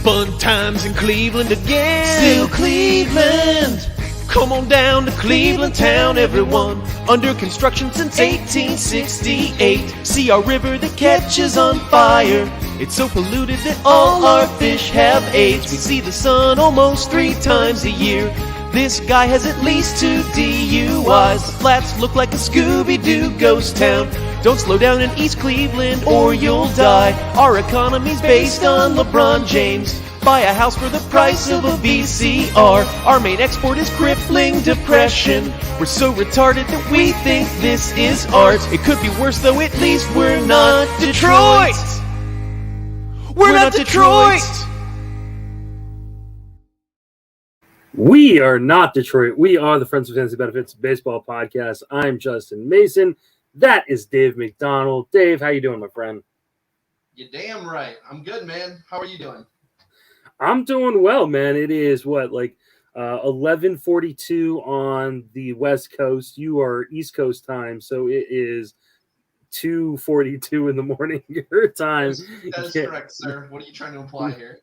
Fun times in Cleveland again. Still Cleveland. Come on down to Cleveland town, everyone. Under construction since 1868. See our river that catches on fire. It's so polluted that all our fish have AIDS. We see the sun almost 3 times a year. This guy has at least 2 DUIs. The flats look like a Scooby-Doo ghost town. Don't slow down in East Cleveland or you'll die. Our economy's based on LeBron James. Buy a house for the price of a VCR. Our main export is crippling depression. We're so retarded that we think this is art. It could be worse though, at least we're not Detroit. We're not Detroit. We are not Detroit. We are the Friends of Fantasy Benefits Baseball Podcast. I'm Justin Mason. That is Dave McDonald. Dave, how you doing, my friend? You're damn right. I'm good, man. How are you doing? I'm doing well, man. It is 11:42 on the West Coast. You are East Coast time, so it is 2:42 in the morning your time. That is correct, sir. What are you trying to imply here?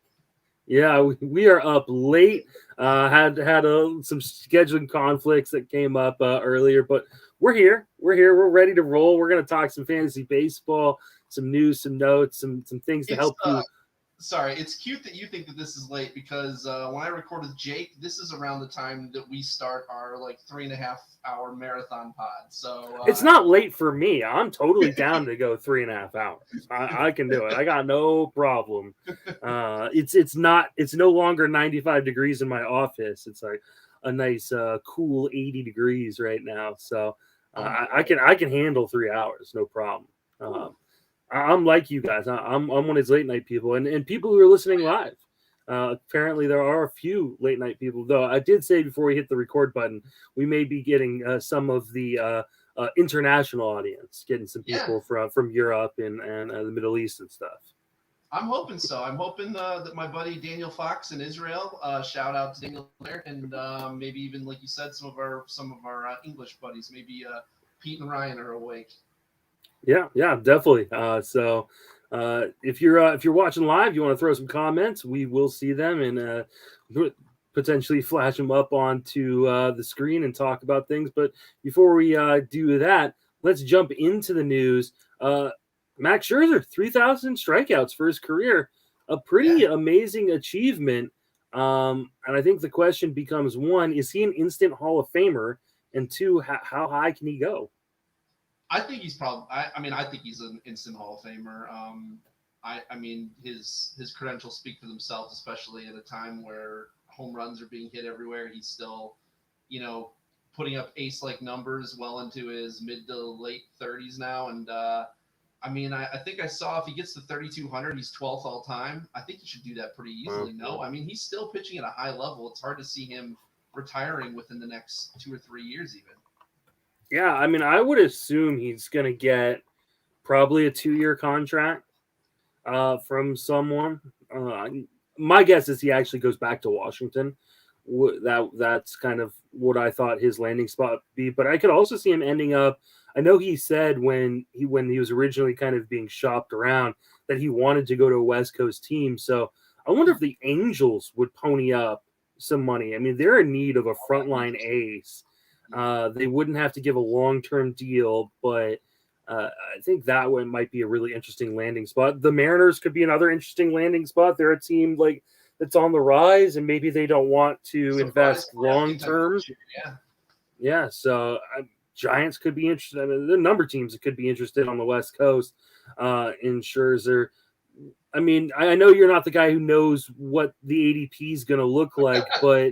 Yeah, we are up late. Had some scheduling conflicts that came up earlier, but we're here. We're ready to roll. We're going to talk some fantasy baseball, some news, some notes, some things to help you. Sorry, it's cute that you think that this is late because when I record with Jake, this is around the time that we start our 3.5-hour marathon pod. So it's not late for me. I'm totally down to go 3.5 hours. I can do it. I got no problem. It's no longer 95 degrees in my office. It's like a nice cool 80 degrees right now. So I can handle 3 hours, no problem. I'm like you guys. I'm one of these late night people, and people who are listening live. Apparently, there are a few late night people. Though I did say before we hit the record button, we may be getting some of the international audience, getting some people from Europe and the Middle East and stuff. I'm hoping so. I'm hoping that my buddy Daniel Fox in Israel. Shout out to Daniel there, and maybe even like you said, some of our English buddies, maybe Pete and Ryan are awake. Yeah, definitely. So if you're watching live, you want to throw some comments, we will see them and potentially flash them up onto the screen and talk about things. But before we do that, let's jump into the news. Max Scherzer, 3,000 strikeouts for his career, a pretty amazing achievement. And I think the question becomes, 1, is he an instant Hall of Famer? And 2, how high can he go? I think he's I think he's an instant Hall of Famer. I mean, his credentials speak for themselves, especially at a time where home runs are being hit everywhere. He's still, putting up ace-like numbers well into his mid to late 30s now. And I think I saw if he gets to 3,200, he's 12th all time. I think he should do that pretty easily. No, I mean, he's still pitching at a high level. It's hard to see him retiring within the next 2 or 3 years even. Yeah, I mean, I would assume he's going to get probably a 2-year contract from someone. My guess is he actually goes back to Washington. That's kind of what I thought his landing spot would be. But I could also see him ending up. I know he said when he was originally kind of being shopped around that he wanted to go to a West Coast team. So I wonder if the Angels would pony up some money. I mean, they're in need of a frontline ace. They wouldn't have to give a long-term deal, but I think that one might be a really interesting landing spot. The Mariners could be another interesting landing spot. They're a team that's on the rise, and maybe they don't want to invest long-term. Yeah. So Giants could be interested. I mean, there are a number of teams that could be interested on the West Coast in Scherzer. I mean, I know you're not the guy who knows what the ADP is going to look like, but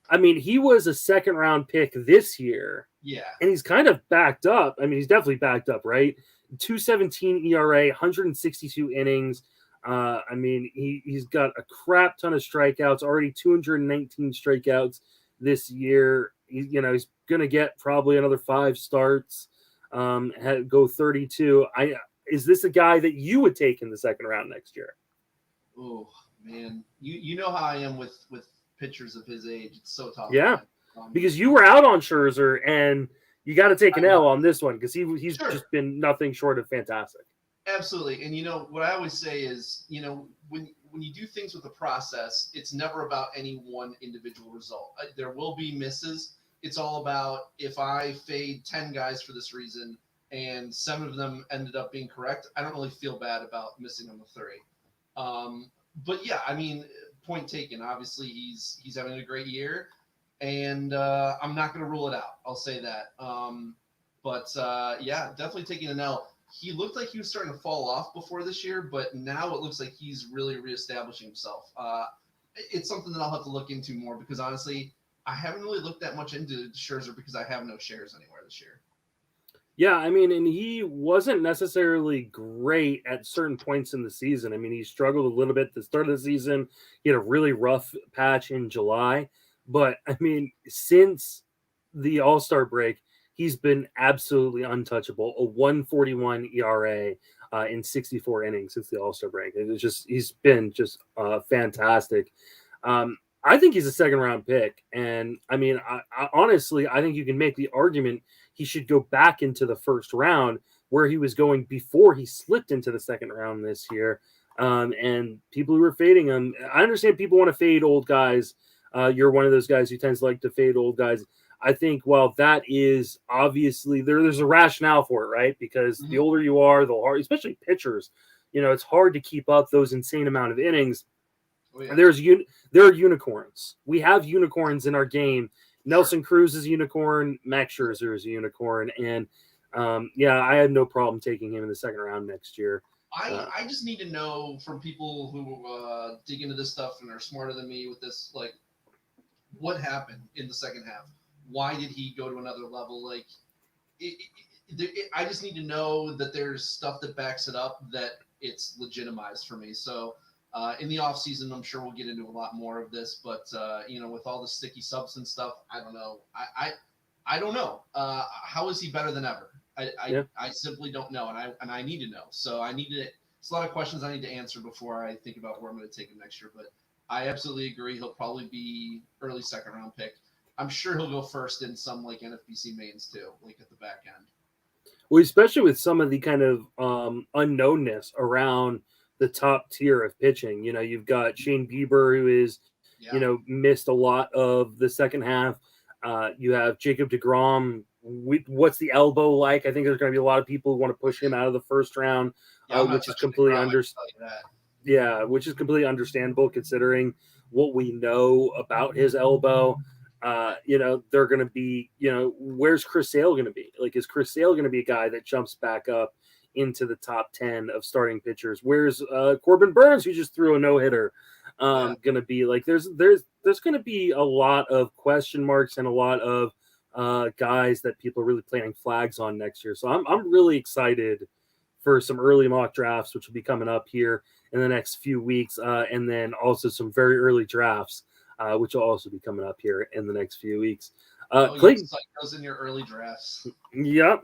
I mean, he was a second-round pick this year. Yeah. And he's kind of backed up. I mean, he's definitely backed up, right? 2.17 ERA, 162 innings. I mean, he's got a crap ton of strikeouts, already 219 strikeouts this year. He's going to get probably another 5 starts, go 32. Is this a guy that you would take in the second round next year? Oh, man. You know how I am with pitchers of his age. It's so tough. Yeah, because you were out on Scherzer, and you got to take an L on this one because he's just been nothing short of fantastic. Absolutely. And what I always say is, when when you do things with a process, it's never about any one individual result. There will be misses. It's all about if I fade 10 guys for this reason and 7 of them ended up being correct, I don't really feel bad about missing on the 3. But yeah, I mean, point taken. Obviously, he's having a great year, and I'm not going to rule it out. I'll say that. But yeah, definitely taking an L. He looked like he was starting to fall off before this year, but now it looks like he's really reestablishing himself. It's something that I'll have to look into more because honestly, I haven't really looked that much into Scherzer because I have no shares anywhere this year. Yeah, I mean, and he wasn't necessarily great at certain points in the season. I mean, he struggled a little bit at the start of the season. He had a really rough patch in July. But, I mean, since the All-Star break, he's been absolutely untouchable. A 1.41 ERA in 64 innings since the All-Star break. He's been just fantastic. I think he's a second-round pick. And, I mean, I honestly, I think you can make the argument he should go back into the first round where he was going before he slipped into the second round this year. And people who are fading him, I understand people want to fade old guys. You're one of those guys who tends to like to fade old guys. I think, well, that is obviously there's a rationale for it, right? Because the older you are, the harder, especially pitchers, it's hard to keep up those insane amount of innings. Oh, yeah. There are unicorns. We have unicorns in our game. Nelson Cruz is a unicorn. Max Scherzer is a unicorn. And, yeah, I had no problem taking him in the second round next year. I just need to know from people who dig into this stuff and are smarter than me with this, like, what happened in the second half? Why did he go to another level? Like, I just need to know that there's stuff that backs it up, that it's legitimized for me. So, in the off season, I'm sure we'll get into a lot more of this, but with all the sticky substance stuff, I don't know. I don't know. How is he better than ever? I simply don't know, and I need to know. So it's a lot of questions I need to answer before I think about where I'm going to take him next year. But I absolutely agree. He'll probably be early second round pick. I'm sure he'll go first in some like NFBC mains too, like at the back end. Well, especially with some of the kind of unknownness around the top tier of pitching. You've got Shane Bieber, who is, missed a lot of the second half. You have Jacob deGrom. What's the elbow like? I think there's going to be a lot of people who want to push him out of the first round, which is completely which is completely understandable considering what we know about his elbow. They're going to be, where's Chris Sale going to be? Like, is Chris Sale going to be a guy that jumps back up into the top 10 of starting pitchers? Where's Corbin Burns, who just threw a no-hitter, going to be? Like, there's going to be a lot of question marks and a lot of guys that people are really planting flags on next year. So I'm really excited for some early mock drafts, which will be coming up here in the next few weeks, and then also some very early drafts, which will also be coming up here in the next few weeks. Clayton, those in your early drafts. Yep.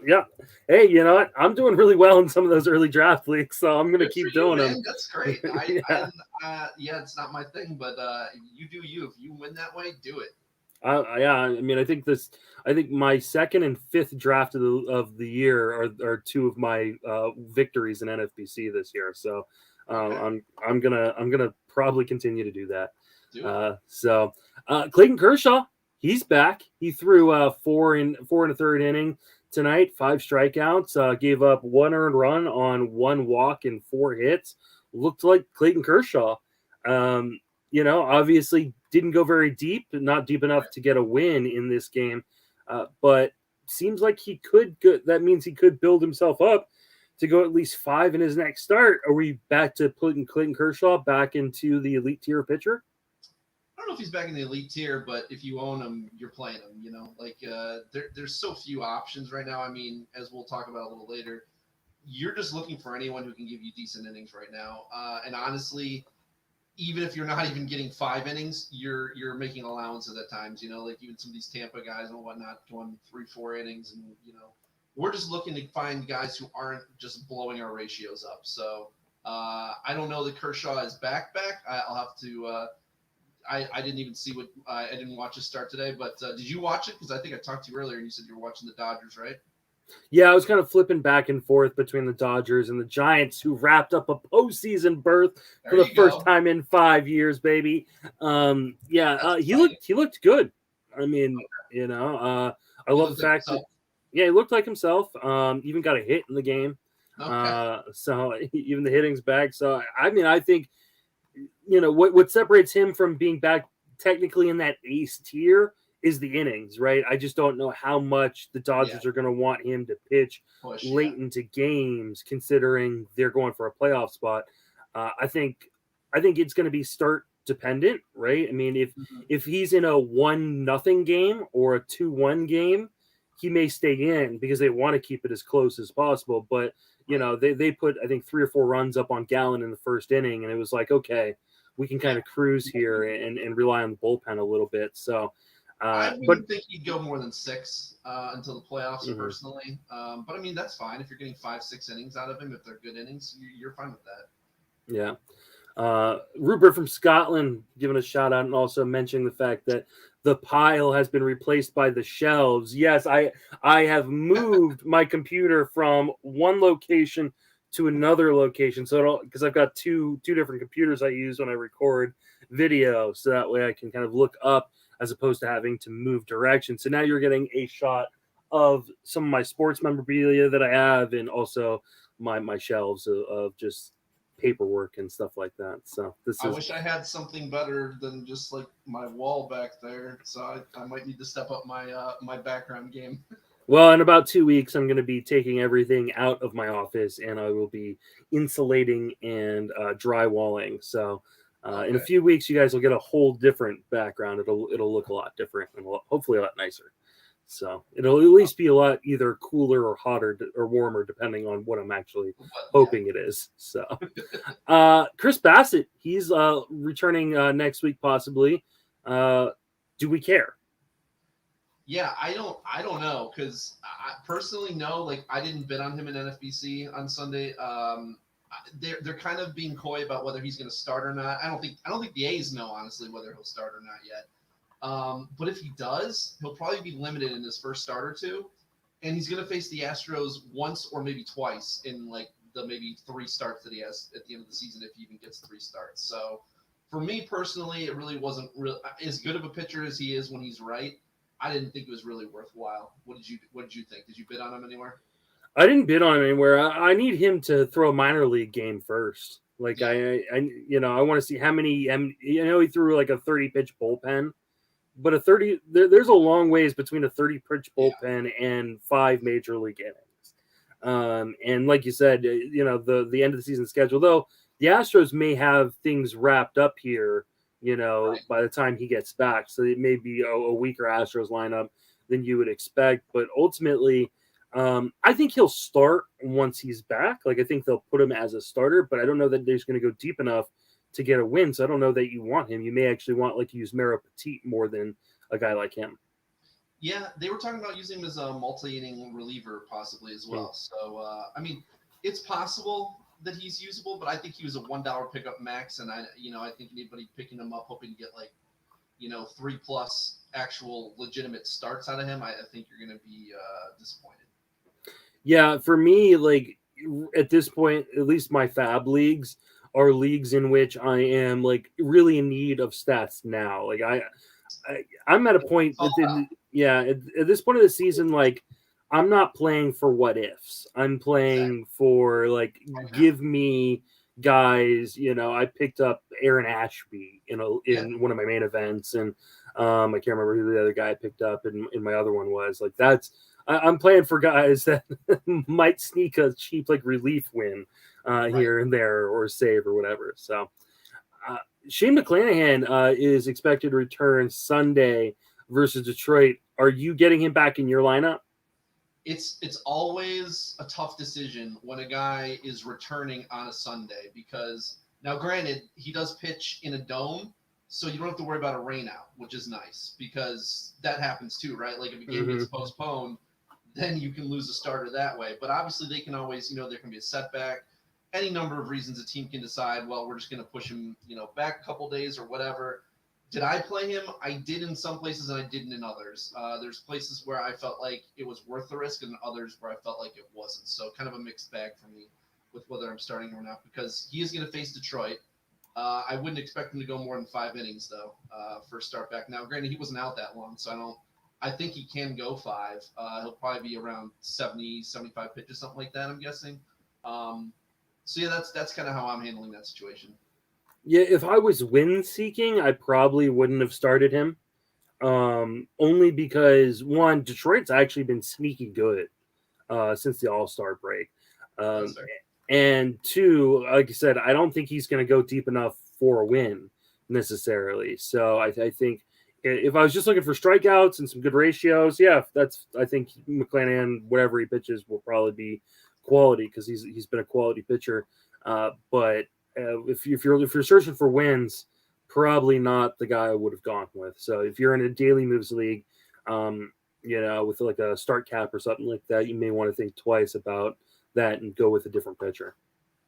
Hey, you know what? I'm doing really well in some of those early draft leagues, so I'm going to keep doing them. That's great. It's not my thing, but you do you. If you win that way, do it. I mean, I think my second and fifth draft of the year are two of my victories in NFBC this year. So I'm gonna probably continue to do that. So Clayton Kershaw, he's back. He threw 4 and a third inning tonight, 5 strikeouts, gave up 1 earned run on 1 walk and 4 hits. Looked like Clayton Kershaw. Obviously didn't go very deep, not deep enough to get a win in this game. But seems like he could go, that means he could build himself up to go at least 5 in his next start. Are we back to putting Clayton Kershaw back into the elite tier pitcher? I don't know if he's back in the elite tier, but if you own him, you're playing him, there's so few options right now. I mean, as we'll talk about a little later, you're just looking for anyone who can give you decent innings right now. And honestly, even if you're not even getting 5 innings, you're making allowances at times, like even some of these Tampa guys and whatnot going 3-4 innings. And, we're just looking to find guys who aren't just blowing our ratios up. So I don't know that Kershaw is back. I'll have to I didn't even see I didn't watch his start today, but did you watch it? Because I think I talked to you earlier and you said you were watching the Dodgers, right? Yeah, I was kind of flipping back and forth between the Dodgers and the Giants, who wrapped up a postseason berth for the first time in 5 years, baby. He looked good. I mean, I love the fact that he looked like himself. Even got a hit in the game. So even the hitting's back. So I think what separates him from being back technically in that ace tier is the innings, right? I just don't know how much the Dodgers are going to want him to pitch late into games, considering they're going for a playoff spot. I think it's going to be start dependent, right? I mean, if he's in a 1-0 game or a 2-1 game, he may stay in because they want to keep it as close as possible. But they put, I think, 3 or 4 runs up on Gallen in the first inning, and it was like, okay, we can kind of cruise here and rely on the bullpen a little bit. So. I wouldn't think he'd go more than 6 until the playoffs, personally. But I mean, that's fine if you're getting 5-6 innings out of him. If they're good innings, you're fine with that. Yeah. Rupert from Scotland giving a shout out and also mentioning the fact that the pile has been replaced by the shelves. Yes, I have moved my computer from one location to another location, so because I've got two different computers I use when I record video, so that way I can kind of look up as opposed to having to move direction. So now you're getting a shot of some of my sports memorabilia that I have, and also my shelves of just paperwork and stuff like that. So I wish I had something better than just like my wall back there. So I might need to step up my background game. Well, in about 2 weeks, I'm going to be taking everything out of my office, and I will be insulating and drywalling. So in a few weeks, you guys will get a whole different background. It'll look a lot different and hopefully a lot nicer. So it'll at least be a lot either cooler or hotter or warmer, depending on what I'm actually hoping it is. So Chris Bassett, he's returning next week possibly. Do we care? Yeah, I don't know, because I personally know, like, I didn't bet on him in NFBC on Sunday. They're kind of being coy about whether he's going to start or not. I don't think the A's know, honestly, whether he'll start or not yet. But if he does, he'll probably be limited in his first start or two, and he's going to face the Astros once or maybe twice in like the maybe 3 starts that he has at the end of the season, if he even gets 3 starts. So for me personally, it really wasn't as good of a pitcher as he is when he's right. I didn't think it was really worthwhile. What did you think? Did you bid on him anywhere? I didn't bid on him anywhere. I need him to throw a minor league game first. Like I want to see how many. He threw like a 30-pitch bullpen, but there's a long ways between a 30-pitch bullpen and 5 major league innings. And like you said, the end of the season schedule, though, the Astros may have things wrapped up here, by the time he gets back. So it may be a weaker Astros lineup than you would expect. But ultimately, I think he'll start once he's back. Like, I think they'll put him as a starter, but I don't know that they're just going to go deep enough to get a win. So I don't know that you want him. You may actually want, like, use Mero Petit more than a guy like him. Yeah, they were talking about using him as a multi-inning reliever possibly as well. So, I mean, it's possible that he's usable, but I think he was a $1 pickup max, and I think anybody picking him up hoping to get 3+ actual legitimate starts out of him, I think you're going to be disappointed. Yeah, for me, like at this point, at least my fab leagues are leagues in which I am like really in need of stats now. Like I'm at a point at this point of the season, like I'm not playing for what ifs. I'm playing for give me guys. I picked up Aaron Ashby in one of my main events, and I can't remember who the other guy I picked up in my other one was. Like I'm playing for guys that might sneak a cheap relief win here and there or save or whatever. So Shane McClanahan is expected to return Sunday versus Detroit. Are you getting him back in your lineup? It's always a tough decision when a guy is returning on a Sunday, because now granted he does pitch in a dome, so you don't have to worry about a rainout, which is nice because that happens too, right? Like if a game gets postponed, then you can lose a starter that way. But obviously they can always, there can be a setback. Any number of reasons a team can decide, well, we're just going to push him, back a couple days or whatever. Did I play him? I did in some places and I didn't in others. There's places where I felt like it was worth the risk and others where I felt like it wasn't. So kind of a mixed bag for me with whether I'm starting him or not, because he is going to face Detroit. I wouldn't expect him to go more than 5 innings though, first start back. Now, granted, he wasn't out that long, so I think he can go 5. He'll probably be around 70, 75 pitches, something like that, I'm guessing. So yeah, that's kind of how I'm handling that situation. Yeah, if I was win seeking, I probably wouldn't have started him. Only because one, Detroit's actually been sneaky good since the All-Star break. And two, like I said, I don't think he's going to go deep enough for a win necessarily. So I think if I was just looking for strikeouts and some good ratios, yeah, I think McClanahan, whatever he pitches, will probably be quality because he's been a quality pitcher. But if you're searching for wins, probably not the guy I would have gone with. So if you're in a daily moves league, with like a start cap or something like that, you may want to think twice about that and go with a different pitcher.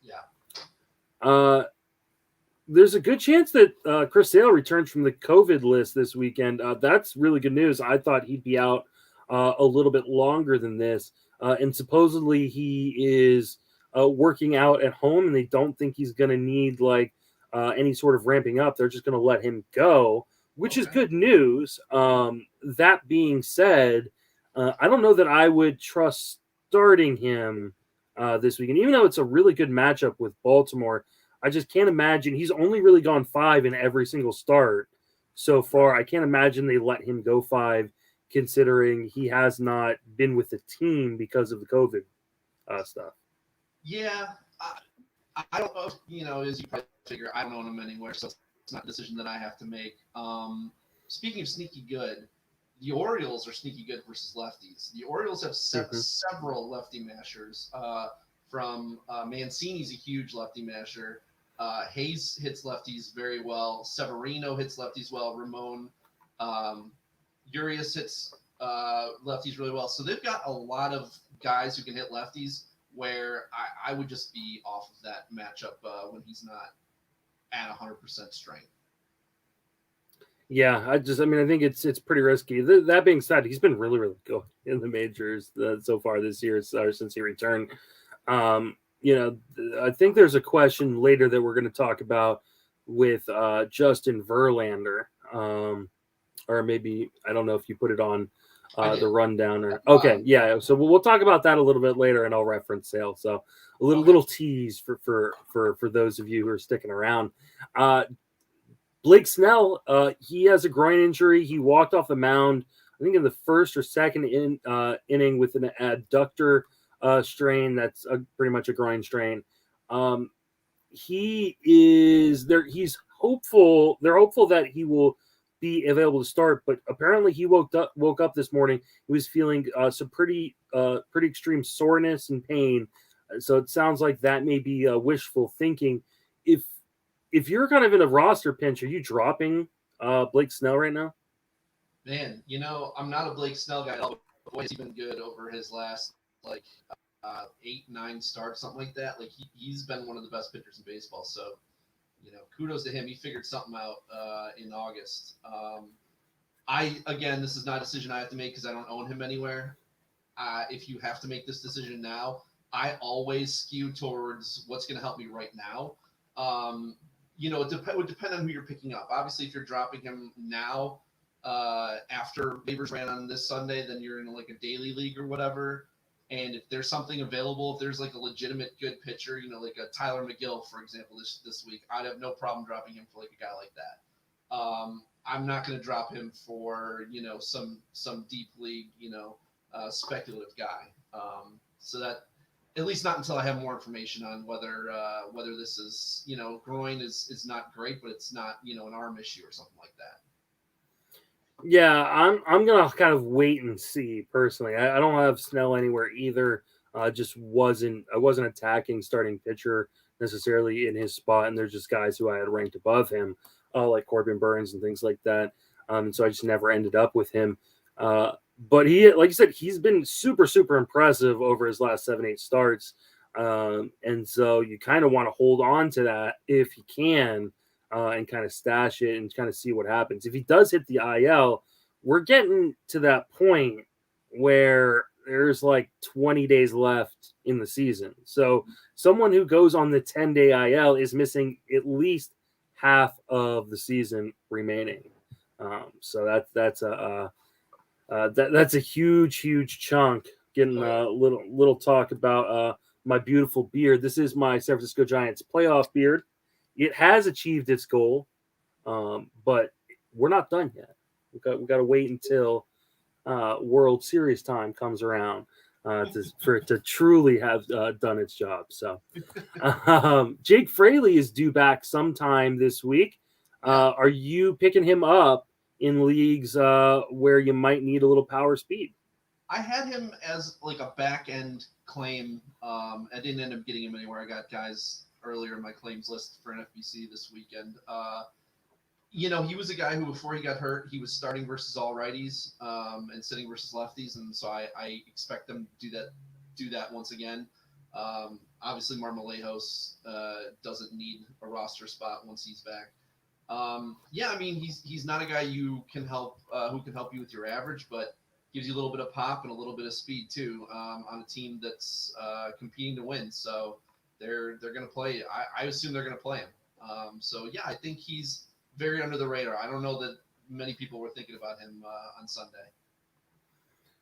Yeah. There's a good chance that Chris Sale returns from the COVID list this weekend. That's really good news. I thought he'd be out a little bit longer than this. And supposedly he is working out at home, and they don't think he's going to need any sort of ramping up. They're just going to let him go, which is good news. That being said, I don't know that I would trust starting him this weekend, even though it's a really good matchup with Baltimore. I just can't imagine. He's only really gone 5 in every single start so far. I can't imagine they let him go 5, considering he has not been with the team because of the COVID stuff. Yeah, I don't know. As you probably figure, I don't own him anywhere, so it's not a decision that I have to make. Speaking of sneaky good, the Orioles are sneaky good versus lefties. The Orioles have several lefty mashers. From Mancini's a huge lefty masher. Hayes hits lefties very well. Severino hits lefties well. Ramon Urias hits lefties really well. So they've got a lot of guys who can hit lefties, where I would just be off of that matchup when he's not at 100% strength. Yeah, I think it's pretty risky. That being said, he's been really, really good in the majors so far this year since he returned. I think there's a question later that we're going to talk about with Justin Verlander, or maybe I don't know if you put it on the rundown or okay, yeah. So we'll talk about that a little bit later, and I'll reference Sale. So a little tease for those of you who are sticking around. Blake Snell, he has a groin injury. He walked off the mound, I think in the first or second inning with an adductor strain. That's pretty much a groin strain. He is there. He's hopeful. They're hopeful that he will be available to start, but apparently he woke up this morning. He was feeling some pretty extreme soreness and pain. So it sounds like that may be wishful thinking. If you're kind of in a roster pinch, are you dropping Blake Snell right now? Man, I'm not a Blake Snell guy. Boy, he's been good over his last 8-9 starts, something like that. He's been one of the best pitchers in baseball. So, kudos to him. He figured something out in August. This is not a decision I have to make because I don't own him anywhere. If you have to make this decision now, I always skew towards what's going to help me right now. It would depend on who you're picking up. Obviously, if you're dropping him now after waivers ran on this Sunday, then you're in a daily league or whatever. And if there's something available, if there's a legitimate good pitcher, like a Tyler Mcgill, for example, this week, I'd have no problem dropping him for a guy like that. I'm not going to drop him for, some deep league, speculative guy. So that, at least not until I have more information on whether this is, groin is not great, but it's not, an arm issue or something like that. Yeah, I'm gonna kind of wait and see personally. I don't have Snell anywhere either. I wasn't attacking starting pitcher necessarily in his spot, and there's just guys who I had ranked above him, like Corbin Burns and things like that. And so I just never ended up with him. But he, like you said, he's been super, super impressive over his last 7-8 starts. And so you kind of want to hold on to that if you can. and kind of stash it and kind of see what happens. If he does hit the IL, we're getting to that point where there's like 20 days left in the season. So someone who goes on the 10-day IL is missing at least half of the season remaining. So that's a huge chunk. Getting a little talk about my beautiful beard. This is my San Francisco Giants playoff beard. It has achieved its goal, but we're not done yet. We got to wait until World Series time comes around for it to truly have done its job. So Jake Fraley is due back sometime this week. Are you picking him up in leagues where you might need a little power speed? I had him as like a back end claim. I didn't end up getting him anywhere. I got guys earlier in my claims list for an FBC this weekend. He was a guy who, before he got hurt, he was starting versus all righties and sitting versus lefties, and so I expect them to do that once again. Obviously, Marmolejos doesn't need a roster spot once he's back. He's not a guy you can help who can help you with your average, but gives you a little bit of pop and a little bit of speed too on a team that's competing to win. So they're going to play. I assume they're going to play him. I think he's very under the radar. I don't know that many people were thinking about him on Sunday.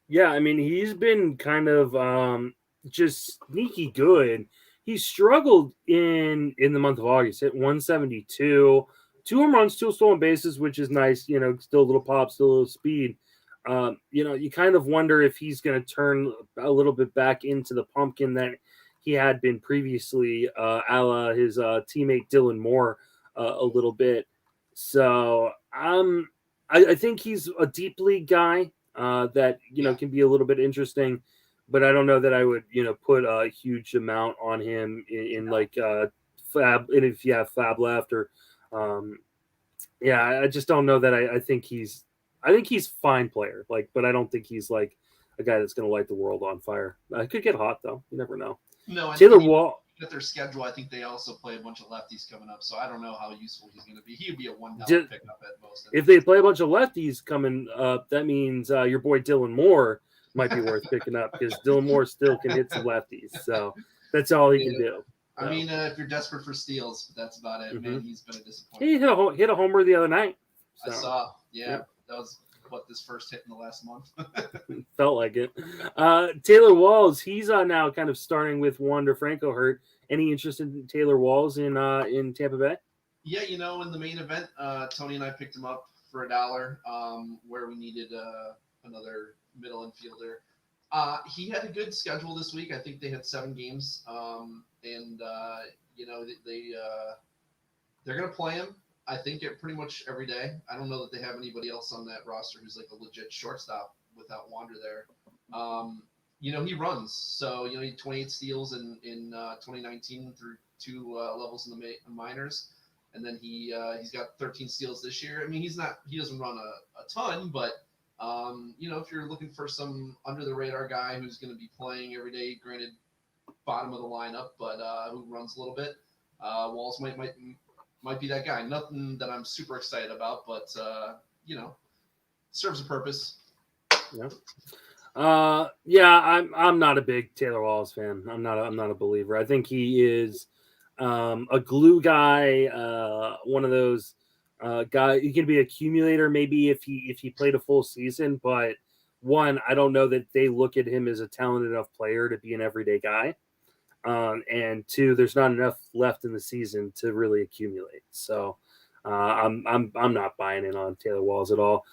Yeah, I mean, he's been kind of just sneaky good. He struggled in the month of August, hit 172, 2 home runs, 2 stolen bases, which is nice. Still a little pop, still a little speed. You kind of wonder if he's going to turn a little bit back into the pumpkin that he had been previously, a la his teammate Dylan Moore, a little bit. So I think he's a deep league guy that can be a little bit interesting, but I don't know that I would put a huge amount on him in like Fab, and if you have Fab left or I just don't know that I think he's fine player, but I don't think he's like a guy that's going to light the world on fire. I could get hot though. You never know. No, Taylor Wall. At their schedule, I think they also play a bunch of lefties coming up, so I don't know how useful he's going to be. He would be a $1 pickup at most. If they play a bunch of lefties coming up, that means your boy Dylan Moore might be worth picking up because Dylan Moore still can hit some lefties. So that's all he can do. I mean, if you're desperate for steals, that's about it. Man, he's been a disappointment. He hit a homer the other night. So. I saw. Yeah, that was this first hit in the last month. Felt like it. Taylor Walls, he's now kind of starting with Wander Franco hurt. Any interest in Taylor Walls in Tampa Bay? Yeah, in the main event, Tony and I picked him up for $1 where we needed another middle infielder. He had a good schedule this week. I think they had 7 games, they're going to play him. I think pretty much every day. I don't know that they have anybody else on that roster who's like a legit shortstop without Wander there. He runs. So, he had 28 steals in 2019 through 2 levels in the minors. And then he's got 13 steals this year. I mean, he doesn't run a ton, but, if you're looking for some under the radar guy who's going to be playing every day, granted bottom of the lineup, but who runs a little bit, Walls might be that guy. Nothing that I'm super excited about, but serves a purpose. Yeah. I'm not a big Taylor Walls fan. I'm not a believer. I think he is a glue guy, one of those guy. He can be an accumulator maybe if he played a full season, but one, I don't know that they look at him as a talented enough player to be an everyday guy. And 2, there's not enough left in the season to really accumulate. So I'm not buying in on Taylor Walls at all.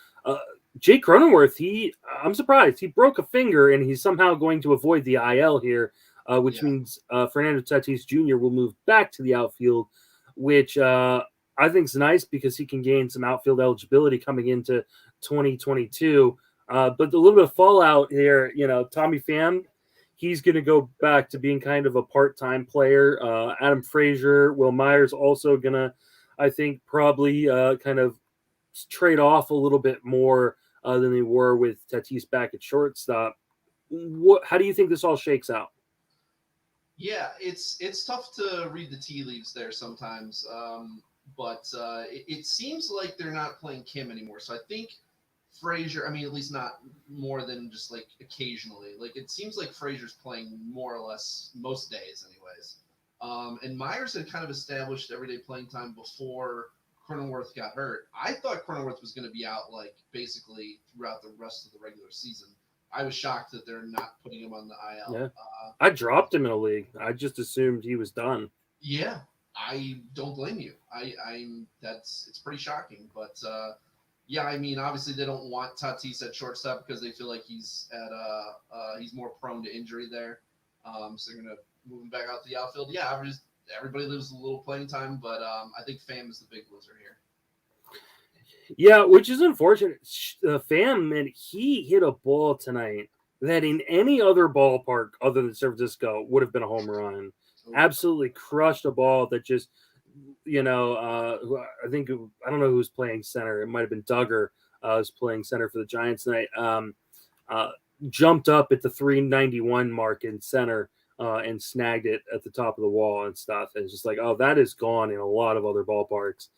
Jake Cronenworth, I'm surprised he broke a finger and he's somehow going to avoid the IL here, which means Fernando Tatis Jr. will move back to the outfield, which I think is nice because he can gain some outfield eligibility coming into 2022. But a little bit of fallout here, Tommy Pham, he's going to go back to being kind of a part-time player. Adam Frazier, Will Myers also going to, I think, probably kind of trade off a little bit more than they were with Tatis back at shortstop. How do you think this all shakes out? Yeah, it's tough to read the tea leaves there sometimes. but it seems like they're not playing Kim anymore. So I think Frazier, I mean, at least not more than just like occasionally. Like it seems like Frazier's playing more or less most days, anyways. And Myers had kind of established everyday playing time before Cronenworth got hurt. I thought Cronenworth was going to be out like basically throughout the rest of the regular season. I was shocked that they're not putting him on the IL. Yeah. I dropped him in a league. I just assumed he was done. Yeah, I don't blame you. It's pretty shocking, but yeah, I mean, obviously they don't want Tatis at shortstop because they feel like he's more prone to injury there. So they're gonna move him back out to the outfield. Yeah, everybody lives a little playing time, but I think Pham is the big loser here. Yeah, which is unfortunate. Pham, man, he hit a ball tonight that in any other ballpark other than San Francisco would have been a home run. Absolutely crushed a ball that just, I think, I don't know who was playing center. It might have been Duggar was playing center for the Giants tonight. Jumped up at the 391 mark in center and snagged it at the top of the wall and stuff. And it's just like, oh, that is gone in a lot of other ballparks.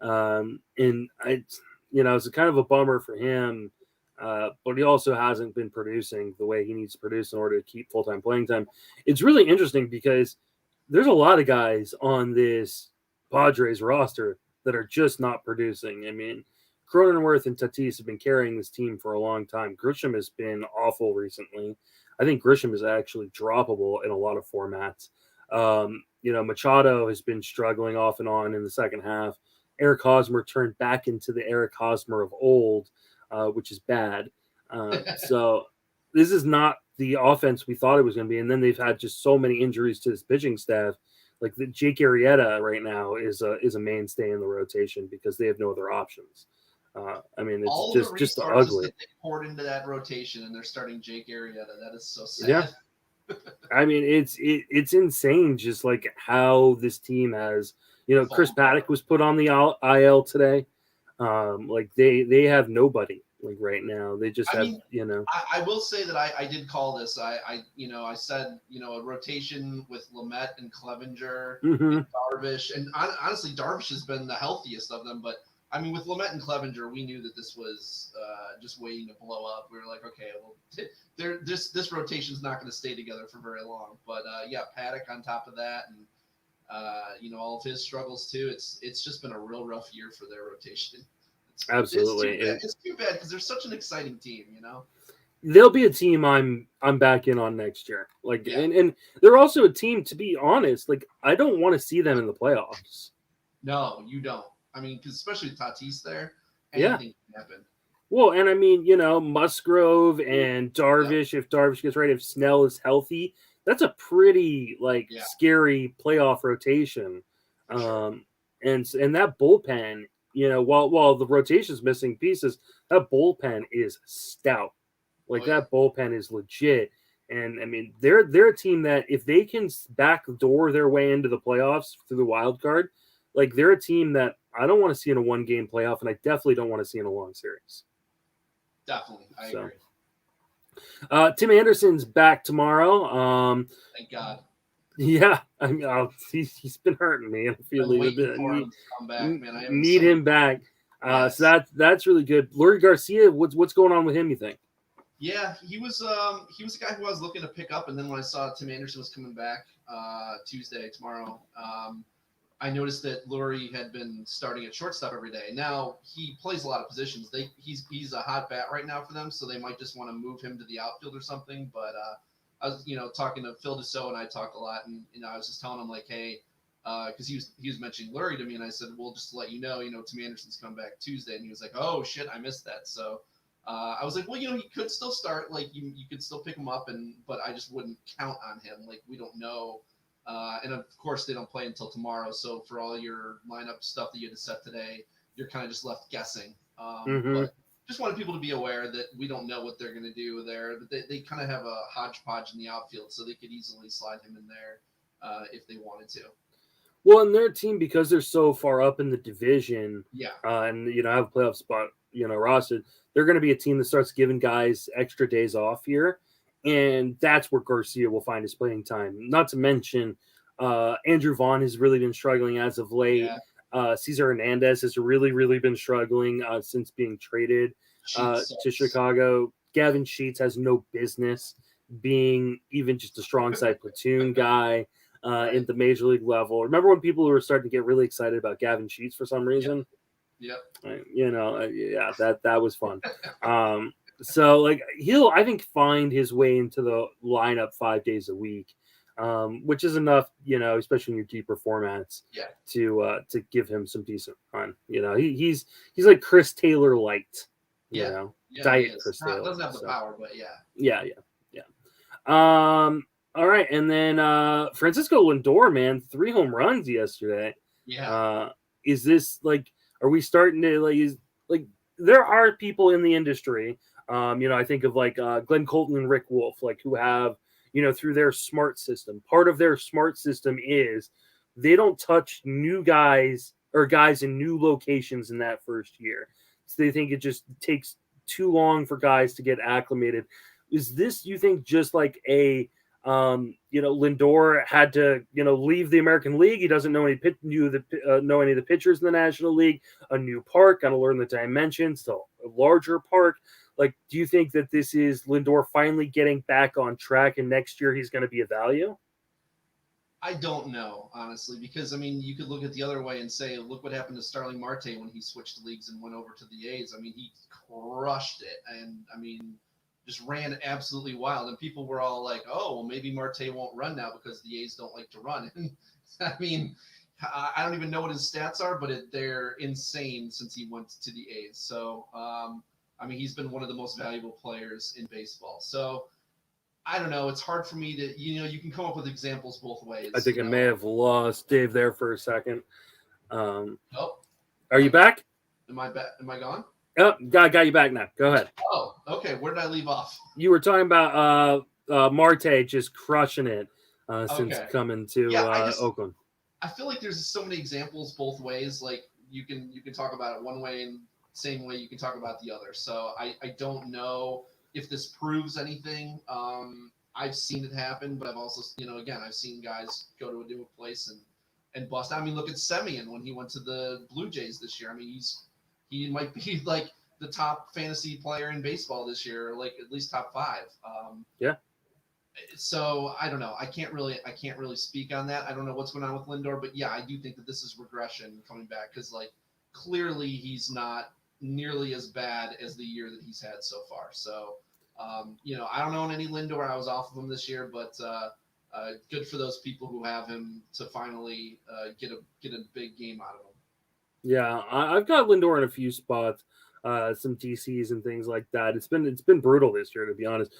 And it's kind of a bummer for him, but he also hasn't been producing the way he needs to produce in order to keep full-time playing time. It's really interesting because there's a lot of guys on this Padres roster that are just not producing. I mean, Cronenworth and Tatis have been carrying this team for a long time. Grisham has been awful recently. I think Grisham is actually droppable in a lot of formats. Machado has been struggling off and on in the second half. Eric Hosmer turned back into the Eric Hosmer of old, which is bad. So this is not the offense we thought it was going to be. And then they've had just so many injuries to this pitching staff. Like Jake Arrieta right now is a mainstay in the rotation because they have no other options. It's all just the ugly. That they poured into that rotation, and they're starting Jake Arrieta. That is so sad. Yeah. It's insane just like how this team has, Chris Paddock was put on the IL today. They have nobody like right now. They just I will say that I did call this. I said, a rotation with Lamet and Clevenger and Darvish. And honestly, Darvish has been the healthiest of them, but I mean, with Lamet and Clevenger, we knew that this was just waiting to blow up. We were like, okay, well, this rotation's not going to stay together for very long. But Paddock on top of that, and all of his struggles too. It's just been a real rough year for their rotation. Absolutely, it's too bad because they're such an exciting team. They'll be a team I'm back in on next year. And they're also a team, to be honest. Like I don't want to see them in the playoffs. No, you don't. I mean, because especially with Tatis there, anything can happen. Well, and I mean, Musgrove and Darvish, if Darvish gets right, if Snell is healthy, that's a pretty scary playoff rotation. Sure. And that bullpen, while the rotation's missing pieces, that bullpen is stout. That bullpen is legit. And I mean, they're a team that if they can backdoor their way into the playoffs through the wild card, they're a team that I don't want to see in a one-game playoff, and I definitely don't want to see in a long series. Definitely, I agree. Tim Anderson's back tomorrow. Thank God. Yeah, I mean, he's been hurting me. I feel need him back. Yes. So that's really good. Leury Garcia, what's going on with him? You think? Yeah, he was a guy who I was looking to pick up, and then when I saw Tim Anderson was coming back tomorrow. I noticed that Leury had been starting at shortstop every day. Now he plays a lot of positions. He's a hot bat right now for them, so they might just want to move him to the outfield or something. But I was talking to Phil Dussault, and I talked a lot, and I was just telling him like, hey, because he was mentioning Leury to me, and I said, well, just to let you know, Tim Anderson's coming back Tuesday, and he was like, oh shit, I missed that. So I was like, well, he could still start, like you could still pick him up, but I just wouldn't count on him. Like we don't know. And of course, they don't play until tomorrow. So for all your lineup stuff that you had to set today, you're kind of just left guessing. But just wanted people to be aware that we don't know what they're going to do there. But they kind of have a hodgepodge in the outfield, so they could easily slide him in there if they wanted to. Well, and their team, because they're so far up in the division, and have a playoff spot, rostered, they're going to be a team that starts giving guys extra days off here. And that's where Garcia will find his playing time. Not to mention, Andrew Vaughn has really been struggling as of late. Cesar Hernandez has really, really been struggling since being traded to Chicago. Gavin Sheets has no business being even just a strong side platoon guy in the major league level. Remember when people were starting to get really excited about Gavin Sheets for some reason? Yep. Yeah, that was fun. So like he'll, I think, find his way into the lineup 5 days a week, which is enough, especially in your deeper formats, to give him some decent run. He's like Chris Taylor light, diet Chris Taylor. Doesn't have the power, but yeah. Yeah. All right, and then Francisco Lindor, man, 3 home runs yesterday. Yeah. Is this like? Are we starting to there are people in the industry, I think of like Glenn Colton and Rick Wolf, like who have, through their smart system. Part of their smart system is they don't touch new guys or guys in new locations in that first year. So they think it just takes too long for guys to get acclimated. Is this, you think, just like a Lindor had to, leave the American League. He doesn't know any know any of the pitchers in the National League. A new park, got to learn the dimensions. So a larger park. Like, do you think that this is Lindor finally getting back on track, and next year he's going to be a value? I don't know, honestly, because you could look at the other way and say, look what happened to Starling Marte when he switched leagues and went over to the A's. He crushed it, and just ran absolutely wild, and people were all like, "Oh, well, maybe Marte won't run now because the A's don't like to run." And I don't even know what his stats are, but they're insane since he went to the A's. So, he's been one of the most valuable players in baseball. So, I don't know. It's hard for me to, you can come up with examples both ways. I think I may have lost Dave there for a second. Oh, are you back? Am I back? Am I gone? Oh, got you back now. Go ahead. Oh, okay. Where did I leave off? You were talking about Marte just crushing it since coming to Oakland. I feel like there's so many examples both ways. Like you can talk about it one way and same way you can talk about the other. So I don't know if this proves anything. I've seen it happen, but I've also, again, I've seen guys go to a new place and bust. Look at Semien when he went to the Blue Jays this year. He might be like the top fantasy player in baseball this year, like at least top 5. So I don't know. I can't really speak on that. I don't know what's going on with Lindor, but yeah, I do think that this is regression coming back because clearly he's not nearly as bad as the year that he's had so far. So I don't own any Lindor. I was off of him this year, but good for those people who have him to finally get a big game out of him. Yeah, I've got Lindor in a few spots, some DCs and things like that. It's been brutal this year, to be honest.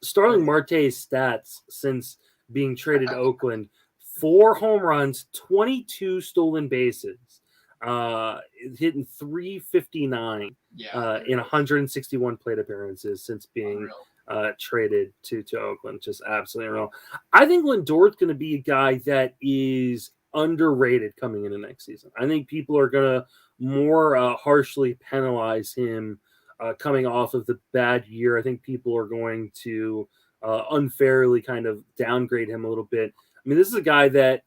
Starling Marte's stats since being traded to Oakland: 4 home runs, 22 stolen bases, hitting .359 in 161 plate appearances since being traded to Oakland. Just absolutely unreal. I think Lindor's going to be a guy that is underrated coming into next season. I think people are going to more harshly penalize him coming off of the bad year. I think people are going to unfairly kind of downgrade him a little bit. This is a guy that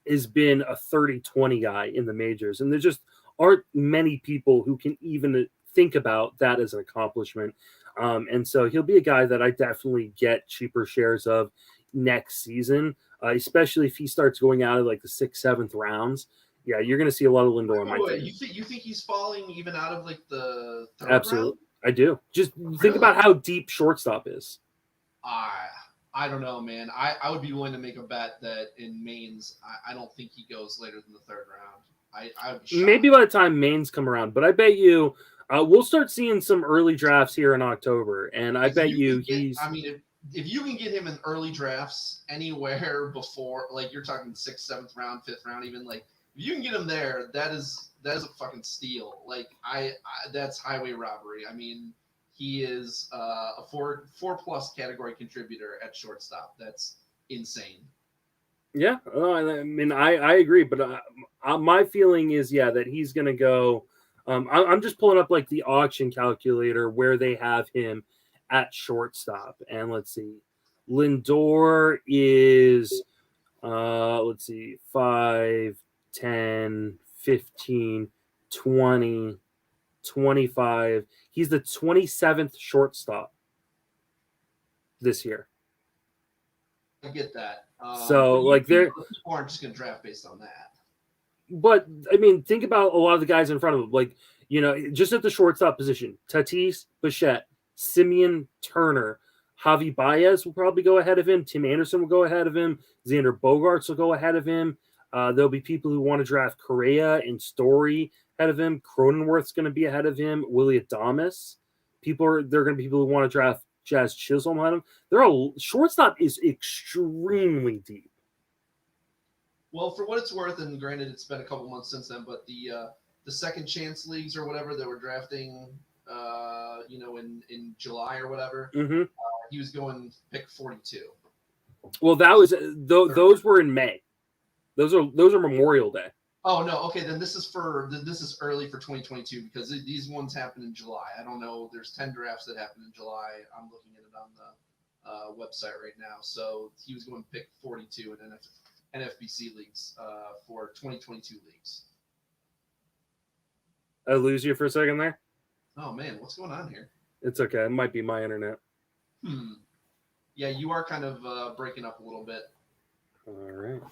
has been a 30-20 guy in the majors, and there just aren't many people who can even think about that as an accomplishment. And so he'll be a guy that I definitely get cheaper shares of next season. Especially if he starts going out of like the 6th, 7th rounds. Yeah, you're going to see a lot of Lindor. You think he's falling even out of like the 3rd Absolutely. round? I do. Just think about how deep shortstop is. I don't know, man. I would be willing to make a bet that in Maine's, I don't think he goes later than the 3rd round. I would be shocked. Maybe by the time Maine's come around, but I bet you we'll start seeing some early drafts here in October, and I bet he's. If you can get him in early drafts anywhere before, like you're talking 6th, 7th round, 5th round, even if you can get him there, that is a fucking steal. That's highway robbery. He is a 4+ category contributor at shortstop. That's insane. Yeah, I agree, but my feeling is that he's going to go. I'm just pulling up like the auction calculator where they have him at shortstop, and let's see, Lindor is 5, 10, 15, 20, 25. He's the 27th shortstop this year. I get that. So, like, they're people aren't just going to draft based on that. But, I mean, think about a lot of the guys in front of him. Like, you know, just at the shortstop position, Tatis, Bichette, Simeon, Turner, Javi Baez will probably go ahead of him. Tim Anderson will go ahead of him. Xander Bogaerts will go ahead of him. There'll be people who want to draft Correa and Story ahead of him. Cronenworth's going to be ahead of him. Willie Adames. There are going to be people who want to draft Jazz Chisholm ahead of him. Shortstop is extremely deep. Well, for what it's worth, and granted, it's been a couple months since then, but the second chance leagues or whatever that were drafting, in July or whatever, he was going pick 42. Well, that was those were in May. Those are Memorial Day. Oh no, okay, then this is early for 2022 because these ones happen in July. I don't know. There's 10 drafts that happen in July. I'm looking at it on the website right now. So he was going pick 42 in NFBC leagues for 2022 leagues. I lose you for a second there? Oh man, what's going on here? It's okay. It might be my internet. Yeah, you are kind of breaking up a little bit. All right.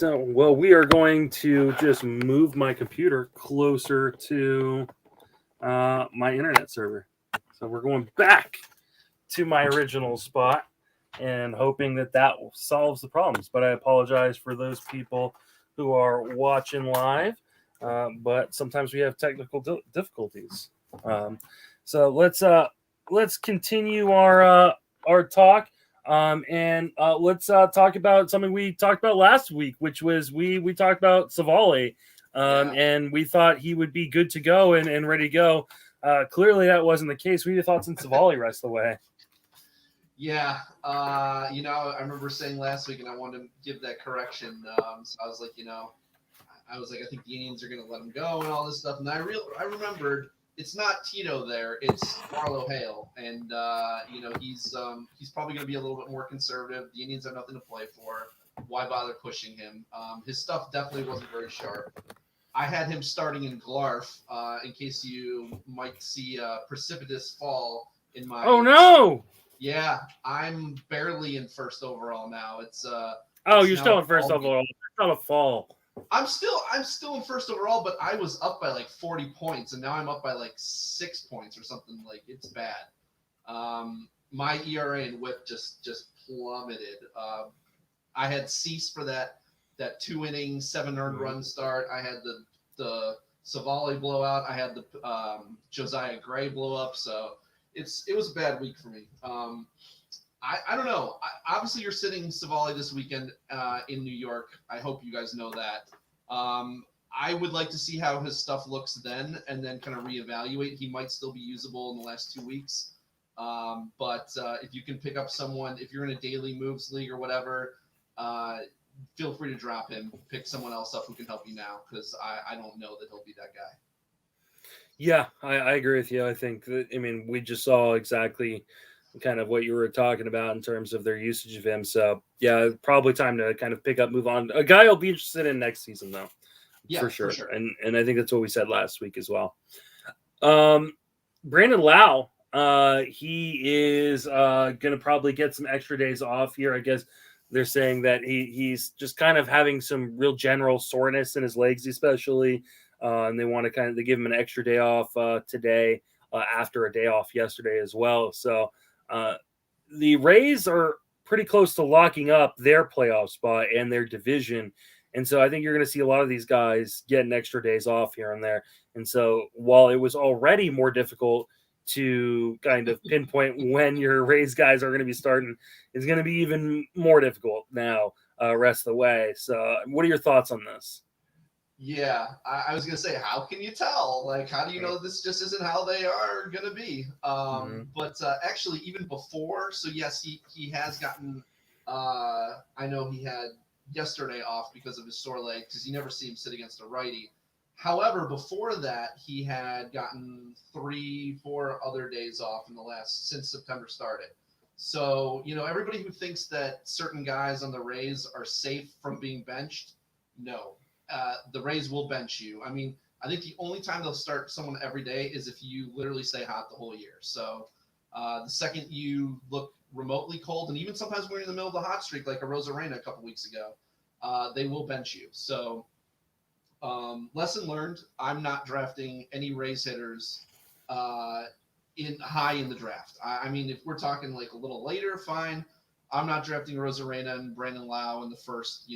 Well, we are going to just move my computer closer to my internet server. So we're going back to my original spot and hoping that solves the problems. But I apologize for those people who are watching live. But sometimes we have technical difficulties. So let's continue our talk. And let's talk about something we talked about last week, which was we talked about Savali, and we thought he would be good to go and ready to go. Clearly, that wasn't the case. We thought since Savali rest away. Yeah, I remember saying last week, and I wanted to give that correction. So I was like, I think the Indians are going to let him go and all this stuff. And I remembered it's not Tito there; it's Marlo Hale, and he's probably going to be a little bit more conservative. The Indians have nothing to play for. Why bother pushing him? His stuff definitely wasn't very sharp. I had him starting in Glarf in case you might see a precipitous fall in my. Oh no! Yeah, I'm barely in first overall now. It's you're still in first overall. It's not a fall. I'm still in first overall, but I was up by like 40 points, and now I'm up by like 6 points or something. Like it's bad. My ERA and WHIP just plummeted. I had Cease for that 2 inning, 7 earned run start. I had the Savali blowout. I had the Josiah Gray blow up. So it was a bad week for me. I don't know. Obviously, you're sitting Savali this weekend in New York. I hope you guys know that. I would like to see how his stuff looks then and then kind of reevaluate. He might still be usable in the last 2 weeks. But if you can pick up someone, if you're in a daily moves league or whatever, feel free to drop him. Pick someone else up who can help you now because I don't know that he'll be that guy. Yeah, I agree with you. I think that, we just saw exactly kind of what you were talking about in terms of their usage of him. So, yeah, probably time to kind of pick up, move on. A guy I'll be interested in next season, though. Yeah, for sure. And I think that's what we said last week as well. Brandon Lau, he is going to probably get some extra days off here. I guess they're saying that he's just kind of having some real general soreness in his legs, especially. And they want to they give him an extra day off today after a day off yesterday as well. So the Rays are pretty close to locking up their playoff spot and their division. And so I think you're going to see a lot of these guys getting extra days off here and there. And so while it was already more difficult to kind of pinpoint when your Rays guys are going to be starting, it's going to be even more difficult now rest of the way. So what are your thoughts on this? Yeah, I was going to say, how can you tell? Like, how do you know this just isn't how they are going to be? But actually, even before, so yes, he has gotten, I know he had yesterday off because of his sore leg because you never see him sit against a righty. However, before that, he had gotten 3-4 other days off since September started. So, everybody who thinks that certain guys on the Rays are safe from being benched, no. the Rays will bench you. I mean, I think the only time they'll start someone every day is if you literally stay hot the whole year. So the second you look remotely cold, and even sometimes when you're in the middle of the hot streak, like a Rosarena a couple weeks ago, they will bench you. So lesson learned, I'm not drafting any Rays hitters high in the draft. I mean, if we're talking like a little later, fine. I'm not drafting Rosarena and Brandon Lau in the first,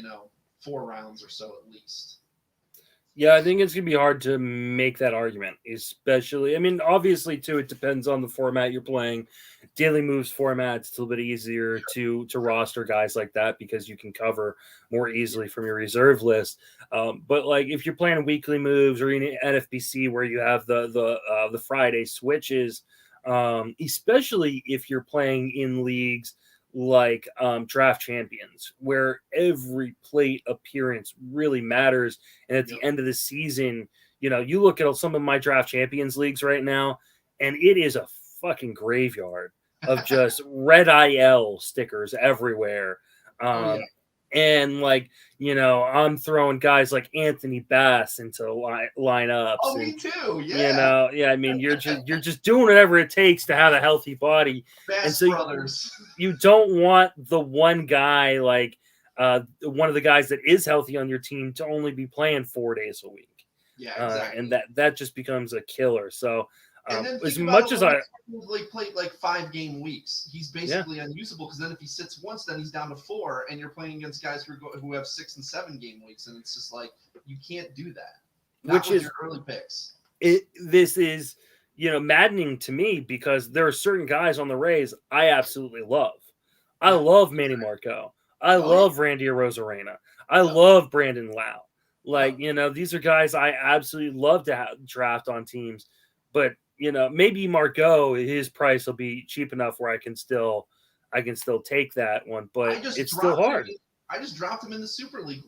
4 rounds or so at least. Yeah, I think it's going to be hard to make that argument, especially, I mean, obviously, too, it depends on the format you're playing. Daily moves format, it's a little bit easier to roster guys like that because you can cover more easily from your reserve list. But, like, if you're playing weekly moves or in NFBC where you have the Friday switches, especially if you're playing in leagues like draft champions, where every plate appearance really matters. And at the end of the season, you look at some of my draft champions leagues right now, and it is a fucking graveyard of just red IL stickers everywhere. And I'm throwing guys like Anthony Bass into lineups. Oh, and, me too. Yeah. I mean, you're just doing whatever it takes to have a healthy body. Bass and so brothers. You don't want the one guy, like one of the guys that is healthy on your team, to only be playing 4 days a week. Yeah, exactly. And that just becomes a killer. So and then as much as I played like 5-game weeks, he's basically unusable because then if he sits once, then he's down to 4, and you're playing against guys who have 6 and 7-game weeks, and it's just like you can't do that. Which is your early picks. This is maddening to me because there are certain guys on the Rays I absolutely love. I love Manny Marco. I love Randy Arozarena. I love Brandon Lau. Like, these are guys I absolutely love to draft on teams. But, maybe Marco, his price will be cheap enough where I can still take that one. But it's still hard. I just dropped him in the Super League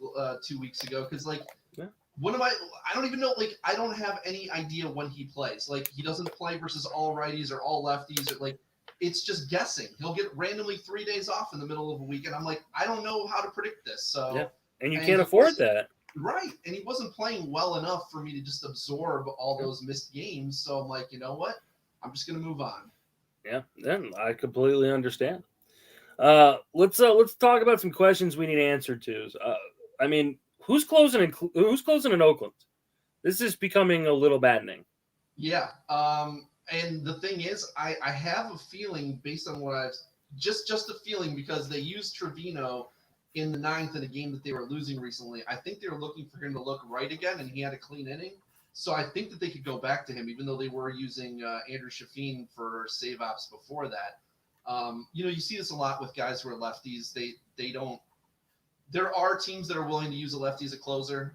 2 weeks ago because, like, I don't even know, like, I don't have any idea when he plays. Like, he doesn't play versus all righties or all lefties. Or, like, it's just guessing. He'll get randomly 3 days off in the middle of a week, and I'm like, I don't know how to predict this. So, and you can't afford that. Right, and he wasn't playing well enough for me to just absorb all those missed games. So I'm like, you know what? I'm just gonna move on. Yeah, then I completely understand. Let's talk about some questions we need answered to. I mean, who's closing in Oakland? This is becoming a little maddening. Yeah. And the thing is, I have a feeling based on what I've just a feeling because they used Trevino in the 9th in a game that they were losing recently. I think they were looking for him to look right again, and he had a clean inning. So I think that they could go back to him, even though they were using Andrew Shafeen for save ops before that. You see this a lot with guys who are lefties. They don't. There are teams that are willing to use a lefty as a closer,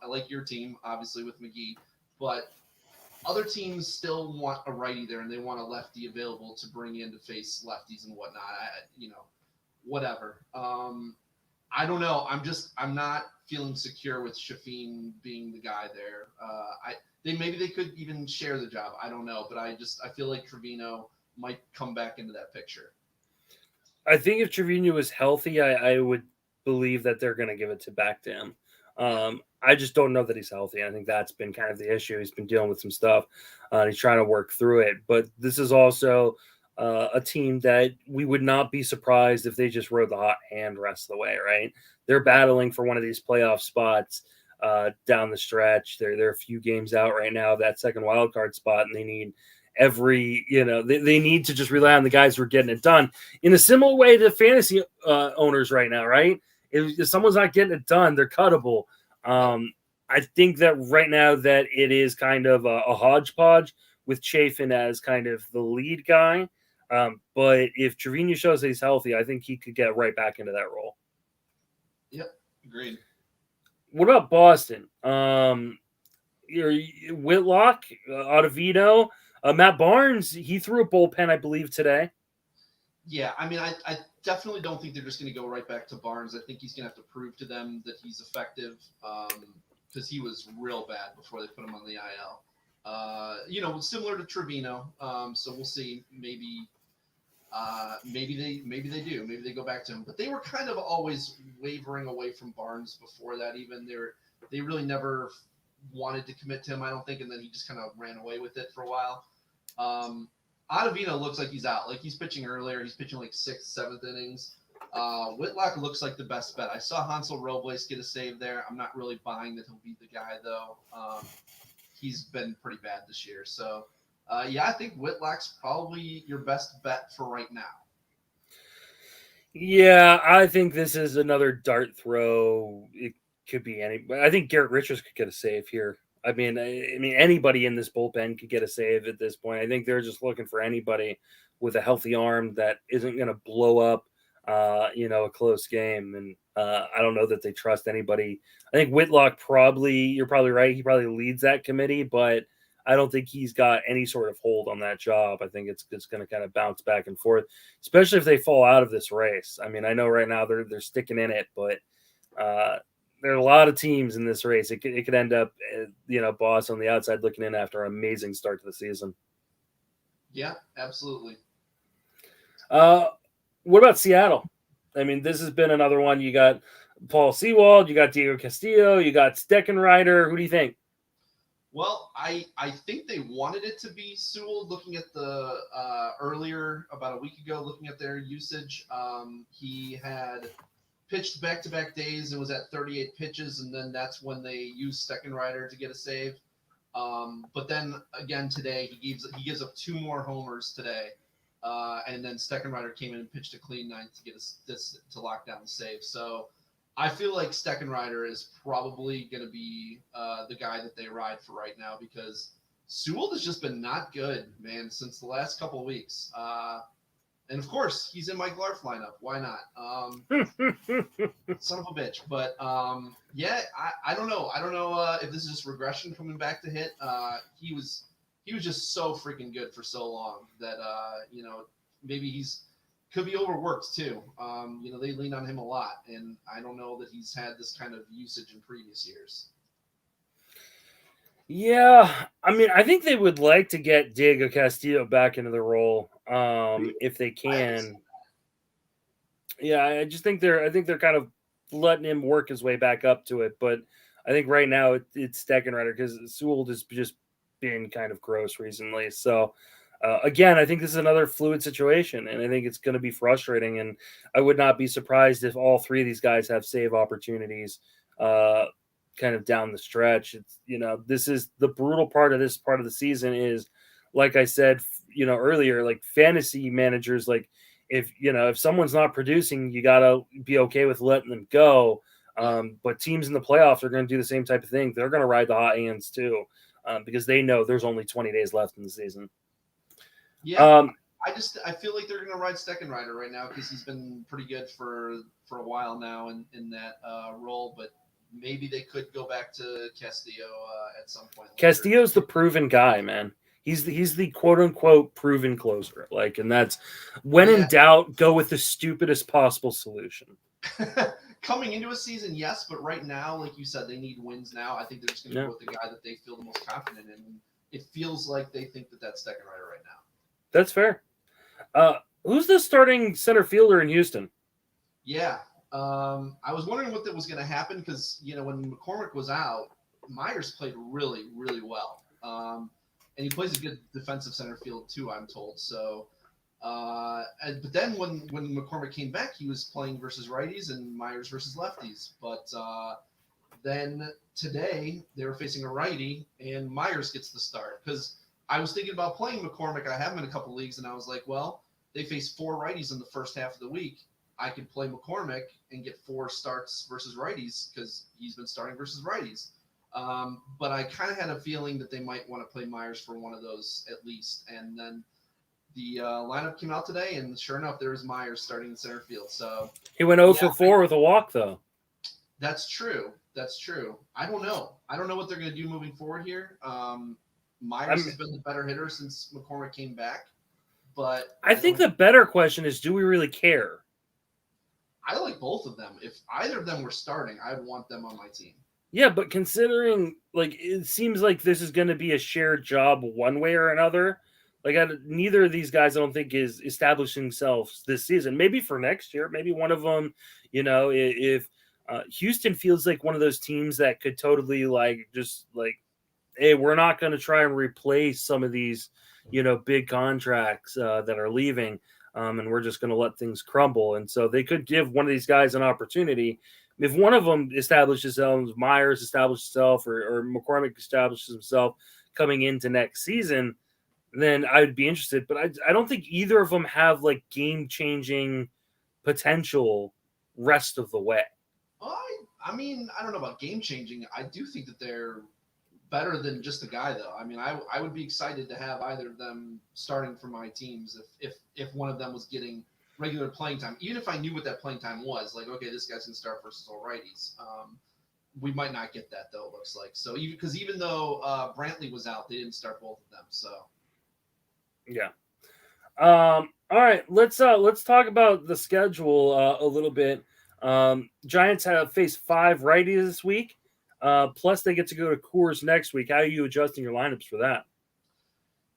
like your team, obviously with Mcgee, but other teams still want a righty there, and they want a lefty available to bring in to face lefties and whatnot. Whatever. I don't know. I'm not feeling secure with Shafeen being the guy there. Maybe they could even share the job. I don't know, but I feel like Trevino might come back into that picture. I think if Trevino is healthy, I would believe that they're going to give it back to him. I just don't know that he's healthy. I think that's been kind of the issue. He's been dealing with some stuff. He's trying to work through it. But this is also a team that we would not be surprised if they just rode the hot hand rest of the way, right? They're battling for one of these playoff spots down the stretch. They're a few games out right now of that second wild card spot, and they need they need to just rely on the guys who are getting it done in a similar way to fantasy owners right now, right? If someone's not getting it done, they're cuttable. I think that right now that it is kind of a hodgepodge with Chafin as kind of the lead guy. But if Trevino shows that he's healthy, I think he could get right back into that role. Yep, agreed. What about Boston? Whitlock, Ottavino, Matt Barnes, he threw a bullpen, I believe, today. Yeah, I mean, I definitely don't think they're just going to go right back to Barnes. I think he's going to have to prove to them that he's effective because he was real bad before they put him on the IL. Similar to Trevino. So we'll see. Maybe they do. Maybe they go back to him. But they were kind of always wavering away from Barnes before that. Even they really never wanted to commit to him, I don't think, and then he just kind of ran away with it for a while. Ottavino looks like he's out. Like, he's pitching earlier. He's pitching like 6th, 7th innings. Whitlock looks like the best bet. I saw Hansel Robles get a save there. I'm not really buying that he'll be the guy, though. He's been pretty bad this year. So, I think Whitlock's probably your best bet for right now. Yeah, I think this is another dart throw. It could be any. I think Garrett Richards could get a save here. I mean, anybody in this bullpen could get a save at this point. I think they're just looking for anybody with a healthy arm that isn't going to blow up, a close game. And I don't know that they trust anybody. I think Whitlock you're probably right. He probably leads that committee, but I don't think he's got any sort of hold on that job. I think it's going to kind of bounce back and forth, especially if they fall out of this race. I mean, I know right now they're sticking in it, but there are a lot of teams in this race. It could end up, Boss on the outside looking in after an amazing start to the season. Yeah, absolutely. What about Seattle? I mean, this has been another one. You got Paul Sewald, you got Diego Castillo, you got Steckenrider. Who do you think? Well, I think they wanted it to be Sewell. Looking at the earlier, about a week ago, looking at their usage, he had pitched back-to-back days and was at 38 pitches, and then that's when they used Steckenrider to get a save. But then again today, he gives up 2 more homers today, and then Steckenrider came in and pitched a clean 9th to get to lock down the save. So I feel like Steckenrider is probably going to be the guy that they ride for right now, because Sewell has just been not good, man, since the last couple of weeks. And of course, he's in my Glarf lineup. Why not? Son of a bitch. But I don't know. I don't know if this is just regression coming back to hit. He was just so freaking good for so long that maybe could be overworked too. They lean on him a lot, and I don't know that he's had this kind of usage in previous years. Yeah, I mean, I think they would like to get Diego Castillo back into the role if they can. Yeah, I just think they're kind of letting him work his way back up to it, but I think right now it's Steckenrider because Sewell has just been kind of gross recently. So. Again, I think this is another fluid situation, and I think it's going to be frustrating. And I would not be surprised if all 3 of these guys have save opportunities kind of down the stretch. It's, this is the brutal part of this part of the season is, like I said, earlier, like fantasy managers, like if someone's not producing, you got to be okay with letting them go. But teams in the playoffs are going to do the same type of thing. They're going to ride the hot hands too because they know there's only 20 days left in the season. Yeah, I feel like they're going to ride Steckenrider right now because he's been pretty good for a while now in that role. But maybe they could go back to Castillo at some point. Castillo's the proven guy, man. He's the quote unquote proven closer. Like, and that's when in doubt, go with the stupidest possible solution. Coming into a season, yes, but right now, like you said, they need wins now. I think they're just going to go with the guy that they feel the most confident in. It feels like they think that that's Steckenrider right now. That's fair. Who's the starting center fielder in Houston? Yeah. I was wondering what that was going to happen because, when McCormick was out, Myers played really, really well. And he plays a good defensive center field too, I'm told. So, but then when McCormick came back, he was playing versus righties and Myers versus lefties. But then today they were facing a righty and Myers gets the start because I was thinking about playing McCormick. I have him in a couple leagues, and I was like, well, they face 4 righties in the first half of the week. I could play McCormick and get 4 starts versus righties because he's been starting versus righties. But I kind of had a feeling that they might want to play Myers for one of those at least. And then the lineup came out today, and sure enough, there was Myers starting in center field. So he went 0 for 4 with a walk, though. That's true. I don't know. I don't know what they're going to do moving forward here. Myers has been the better hitter since McCormick came back, but I think the better question is, do we really care? I like both of them. If either of them were starting, I'd want them on my team. Yeah, but considering, like, it seems like this is going to be a shared job one way or another. Like, neither of these guys, I don't think, is establishing themselves this season. Maybe for next year. Maybe one of them, if Houston feels like one of those teams that could totally hey, we're not going to try and replace some of these, big contracts that are leaving, and we're just going to let things crumble. And so they could give one of these guys an opportunity. If one of them establishes themselves, Myers establishes himself, or McCormick establishes himself coming into next season, then I'd be interested. But I don't think either of them have like game-changing potential rest of the way. I mean, I don't know about game-changing. I do think that they're better than just a guy, though. I mean, I would be excited to have either of them starting for my teams if one of them was getting regular playing time, even if I knew what that playing time was. Like, okay, this guy's gonna start versus all righties. We might not get that though. It looks like so. Even though Brantley was out, they didn't start both of them. So yeah. All right, let's talk about the schedule a little bit. Giants have faced 5 righties this week. Plus, they get to go to Coors next week. How are you adjusting your lineups for that?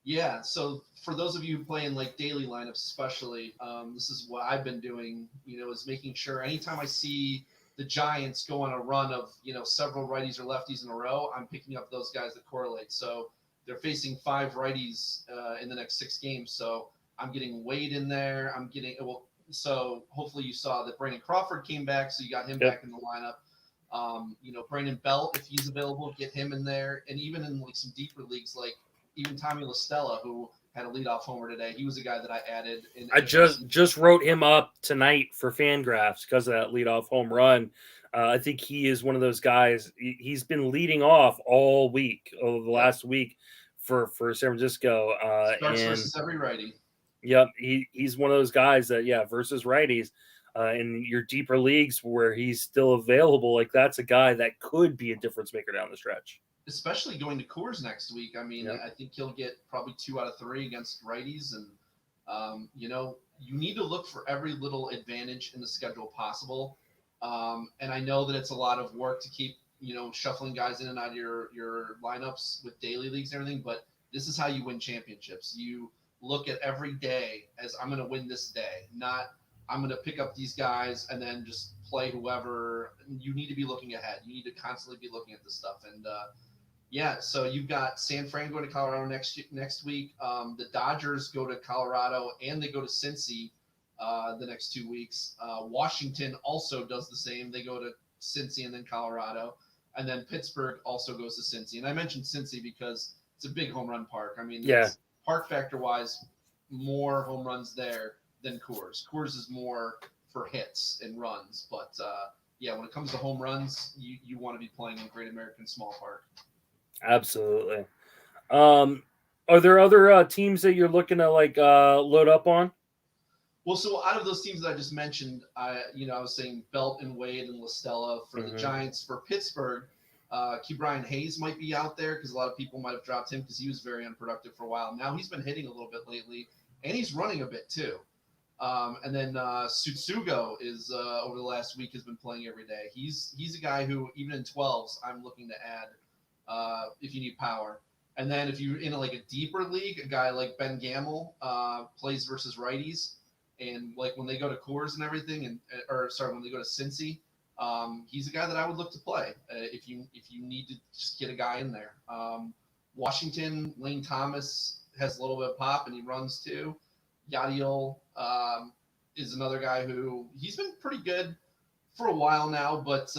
Yeah, so for those of you who play in like daily lineups, especially, this is what I've been doing. Is making sure anytime I see the Giants go on a run of several righties or lefties in a row, I'm picking up those guys that correlate. So they're facing 5 righties in the next 6 games. So I'm getting Wade in there. So hopefully you saw that Brandon Crawford came back, so you got him back in the lineup. Brandon Belt, if he's available, get him in there. And even in like some deeper leagues, like even Tommy La Stella, who had a leadoff homer today, he was a guy that I added. I just wrote him up tonight for Fangraphs because of that leadoff home run. I think he is one of those guys. He's been leading off all week, over the last week for San Francisco. Starts versus every righty. Yep, he's one of those guys that versus righties. In your deeper leagues where he's still available, like that's a guy that could be a difference maker down the stretch. Especially going to Coors next week. I mean, I think he'll get probably 2 out of 3 against righties. And, you need to look for every little advantage in the schedule possible. And I know that it's a lot of work to keep, shuffling guys in and out of your lineups with daily leagues and everything. But this is how you win championships. You look at every day as I'm going to win this day, not I'm going to pick up these guys and then just play whoever. You need to be looking ahead. You need to constantly be looking at this stuff. And, so you've got San Fran going to Colorado next week. The Dodgers go to Colorado and they go to Cincy the next 2 weeks. Washington also does the same. They go to Cincy and then Colorado. And then Pittsburgh also goes to Cincy. And I mentioned Cincy because it's a big home run park. I mean, it's park factor-wise, more home runs there than Coors. Coors is more for hits and runs. But, when it comes to home runs, you want to be playing in Great American Small Park. Absolutely. Are there other teams that you're looking to load up on? Well, so out of those teams that I just mentioned, I was saying Belt and Wade and La Stella for the Giants. For Pittsburgh, Ke'Bryan Hayes might be out there because a lot of people might have dropped him because he was very unproductive for a while. Now he's been hitting a little bit lately, and he's running a bit too. And then Tsutsugo is over the last week has been playing every day. He's a guy who even in 12s I'm looking to add. If you need power. And then if you're in a deeper league, a guy like Ben Gamel plays versus righties. And when they go to Coors and everything, when they go to Cincy, he's a guy that I would look to play if you need to just get a guy in there. Washington, Lane Thomas has a little bit of pop and he runs too. Yadiel is another guy who he's been pretty good for a while now, but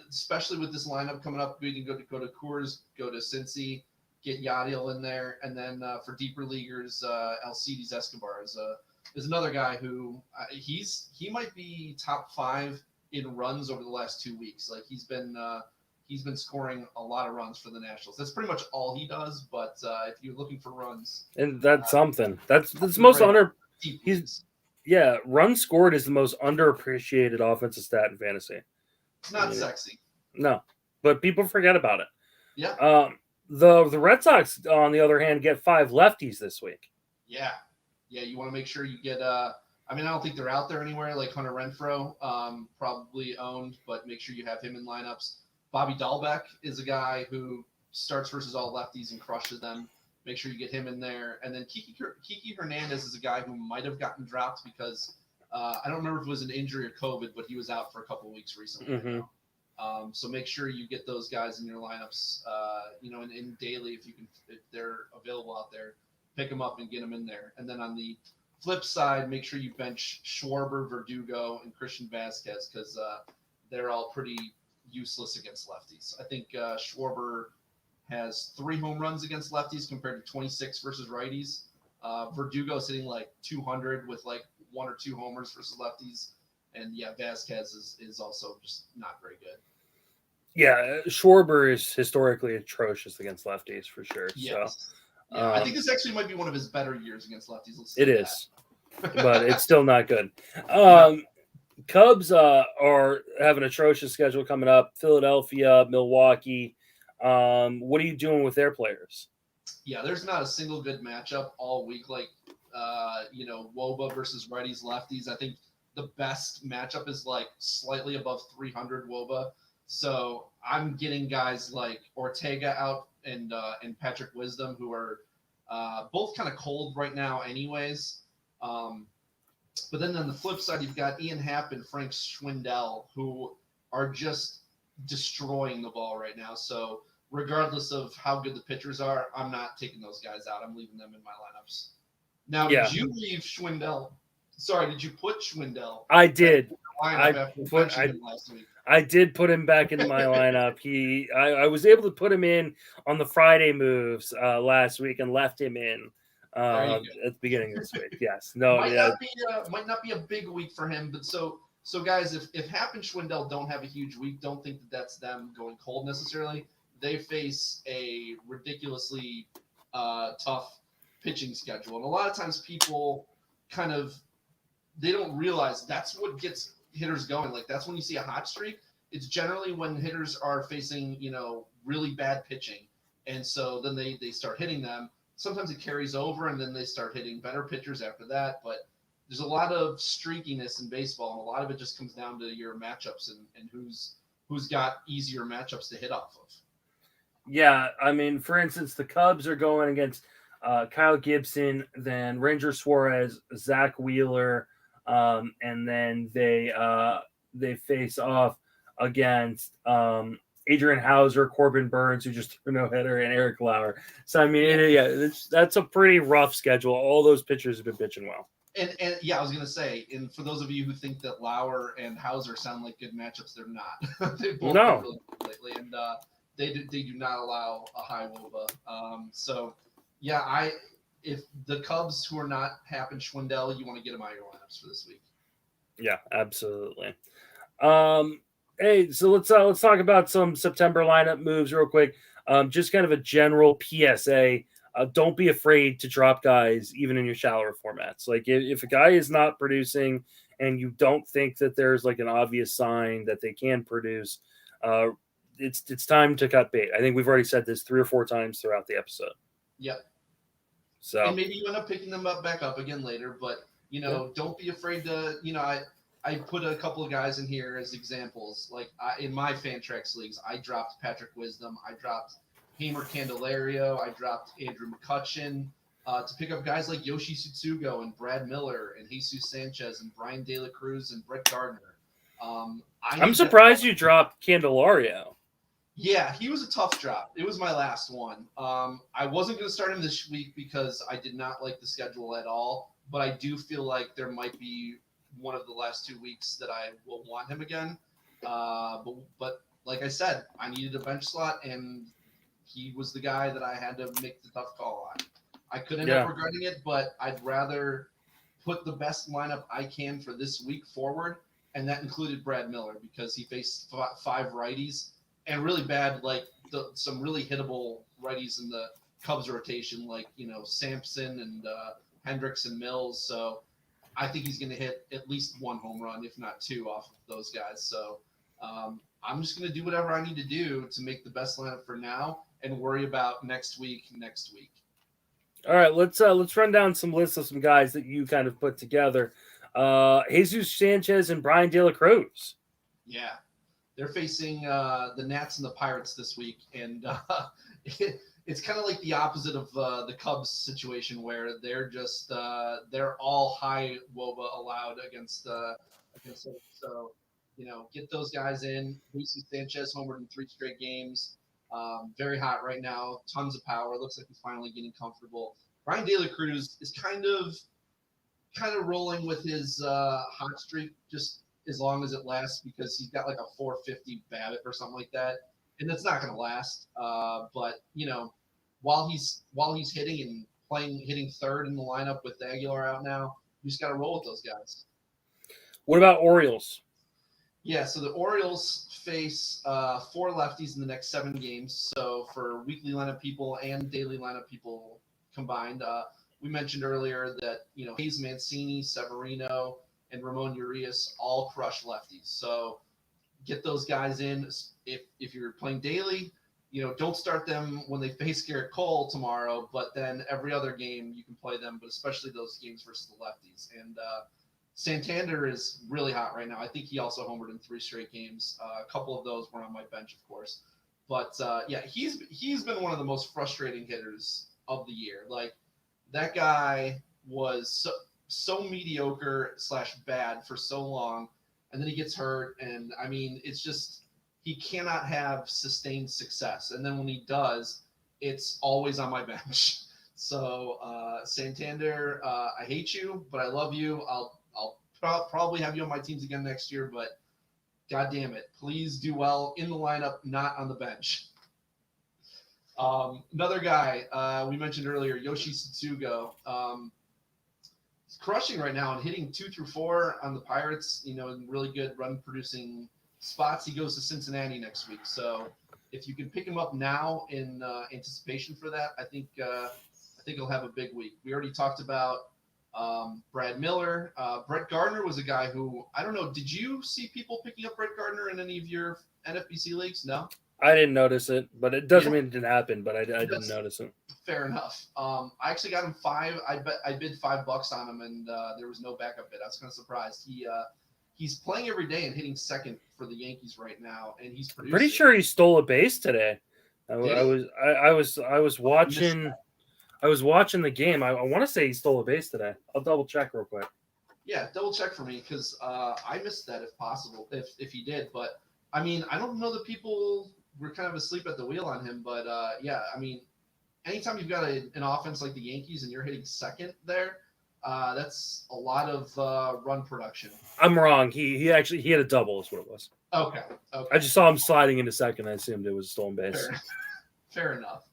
especially with this lineup coming up, we can go to Coors, go to Cincy, get Yadiel in there, and then for deeper leaguers, Alcides Escobar is another guy who he might be top 5 in runs over the last 2 weeks. Like he's been scoring a lot of runs for the Nationals. That's pretty much all he does. But if you're looking for runs, and that's something. That's most run scored is the most underappreciated offensive stat in fantasy. It's not sexy. No, but people forget about it. Yeah. The Red Sox, on the other hand, get 5 lefties this week. Yeah. You want to make sure you get. I don't think they're out there anywhere. Like Hunter Renfroe, probably owned, but make sure you have him in lineups. Bobby Dahlbeck is a guy who starts versus all lefties and crushes them. Make sure you get him in there. And then Kiki Hernandez is a guy who might have gotten dropped because I don't remember if it was an injury or COVID, but he was out for a couple of weeks recently. Mm-hmm. So make sure you get those guys in your lineups, in daily if they're available out there, pick them up and get them in there. And then on the flip side, make sure you bench Schwarber, Verdugo, and Christian Vasquez because they're all pretty useless against lefties. I think Schwarber has 3 home runs against lefties compared to 26 versus righties. Verdugo's hitting like 200 with like 1 or 2 homers versus lefties. And yeah, Vasquez is also just not very good. Yeah, Schwarber is historically atrocious against lefties for sure. Yes. So, yeah, I think this actually might be one of his better years against lefties. It is, but it's still not good. Cubs are have an atrocious schedule coming up. Philadelphia, Milwaukee. What are you doing with their players? Yeah, there's not a single good matchup all week. Like, Woba versus righties, lefties. I think the best matchup is like slightly above 300 Woba. So I'm getting guys like Ortega out and Patrick Wisdom, who are both kind of cold right now anyways. But then on the flip side, you've got Ian Happ and Frank Schwindel, who are just destroying the ball right now. So regardless of how good the pitchers are, I'm not taking those guys out. I'm leaving them in my lineups. Now, Did you leave Schwindel? Sorry, did you put Schwindel? I did. Last week. I did put him back in my lineup. I was able to put him in on the Friday moves last week and left him in at the beginning of this week. Yes. No. Might not be a big week for him, but so guys, if Happ and Schwindel don't have a huge week, don't think that that's them going cold necessarily. They face a ridiculously tough pitching schedule, and a lot of times people they don't realize that's what gets hitters going. Like that's when you see a hot streak. It's generally when hitters are facing, really bad pitching. And so then they start hitting them. Sometimes it carries over and then they start hitting better pitchers after that. But there's a lot of streakiness in baseball, and a lot of it just comes down to your matchups and who's got easier matchups to hit off of. Yeah, I mean, for instance, the Cubs are going against Kyle Gibson, then Ranger Suarez, Zach Wheeler, and then they face off against Adrian Hauser, Corbin Burns, who just threw no-hitter, and Eric Lauer. So, I mean, that's a pretty rough schedule. All those pitchers have been pitching well. And I was going to say, and for those of you who think that Lauer and Hauser sound like good matchups, they're not. They've both been really good lately, and they do not allow a high WOBA. If the Cubs who are not Happ and Schwindel, you want to get them out of your lineups for this week. Yeah, absolutely. Hey, so let's talk about some September lineup moves real quick. Just kind of a general PSA. Don't be afraid to drop guys even in your shallower formats. Like if a guy is not producing and you don't think that there's like an obvious sign that they can produce, it's time to cut bait. I think we've already said this 3 or 4 times throughout the episode. Yep. So and maybe you end up picking them back up again later, but don't be afraid to. I put a couple of guys in here as examples. Like in my Fantrax leagues, I dropped Patrick Wisdom, I dropped Hamer Candelario, I dropped Andrew McCutchen to pick up guys like Yoshi Tsutsugo and Brad Miller and Jesus Sanchez and Brian De La Cruz and Brett Gardner. I'm surprised you dropped Candelario. Yeah, he was a tough drop. It was my last one. I wasn't going to start him this week because I did not like the schedule at all, but I do feel like there might be one of the last 2 weeks that I will want him again. But like I said, I needed a bench slot, and he was the guy that I had to make the tough call on. I could end up regretting it, but I'd rather put the best lineup I can for this week forward, and that included Brad Miller because he faced 5 righties. And really bad, like some really hittable righties in the Cubs rotation, like Sampson and Hendricks and Mills. So I think he's going to hit at least 1 home run, if not 2, off of those guys. So I'm just going to do whatever I need to do to make the best lineup for now, and worry about next week. All right, let's run down some lists of some guys that you kind of put together. Jesus Sanchez and Brian De La Cruz. Yeah. They're facing the Nats and the Pirates this week, and it's kind of like the opposite of the Cubs situation where they're just they're all high WOBA allowed against it. So get those guys in. Lucy Sanchez homered in 3 straight games. Very hot right now. Tons of power. Looks like he's finally getting comfortable. Ryan De La Cruz is kind of rolling with his hot streak just as long as it lasts because he's got like a 450 BABIP or something like that, and it's not going to last. But while he's hitting and hitting third in the lineup with Aguilar out now, you just got to roll with those guys. What about Orioles? Yeah, so the Orioles face 4 lefties in the next 7 games. So for weekly lineup people and daily lineup people combined, we mentioned earlier that Hayes Mancini, Severino, and Ramon Urias all crush lefties. So get those guys in. If you're playing daily, don't start them when they face Garrett Cole tomorrow. But then every other game you can play them, but especially those games versus the lefties. And Santander is really hot right now. I think he also homered in 3 straight games. A couple of those were on my bench, of course. But yeah, he's been one of the most frustrating hitters of the year. Like that guy was so mediocre / bad for so long, and then he gets hurt, and I mean it's just he cannot have sustained success. And then when he does, it's always on my bench. So Santander, I hate you, but I love you. I'll probably have you on my teams again next year, but God damn it, please do well in the lineup, not on the bench. Another guy we mentioned earlier, Yoshi Tsutsugo. He's crushing right now and hitting 2 through 4 on the Pirates, in really good run-producing spots. He goes to Cincinnati next week. So if you can pick him up now in anticipation for that, I think he'll have a big week. We already talked about Brad Miller. Brett Gardner was a guy who, I don't know, did you see people picking up Brett Gardner in any of your NFBC leagues? No? I didn't notice it, but it doesn't mean it didn't happen, but I didn't notice it. Fair enough. I actually got him 5. I bid $5 on him, and there was no backup bid. I was kind of surprised. He's playing every day and hitting second for the Yankees right now, and he's producing. Pretty sure he stole a base today. I was watching the game. I want to say he stole a base today. I'll double check real quick. Yeah, double check for me because I missed that if possible, if he did. But I mean, I don't know that people were kind of asleep at the wheel on him. But yeah, I mean, anytime you've got an offense like the Yankees and you're hitting second there, that's a lot of run production. I'm wrong. He had a double is what it was. Okay. I just saw him sliding into second. I assumed it was a stolen base. Fair enough.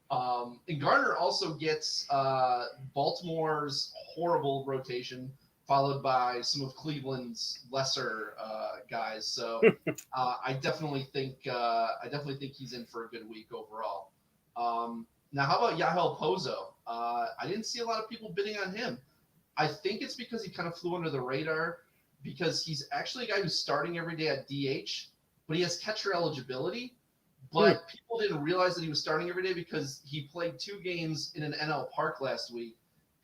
And Gardner also gets Baltimore's horrible rotation, followed by some of Cleveland's lesser guys. So I definitely think he's in for a good week overall. Now, how about Yahel Pozo? I didn't see a lot of people bidding on him. I think it's because he kind of flew under the radar because he's actually a guy who's starting every day at DH, but he has catcher eligibility. But people didn't realize that he was starting every day because he played 2 games in an NL Park last week.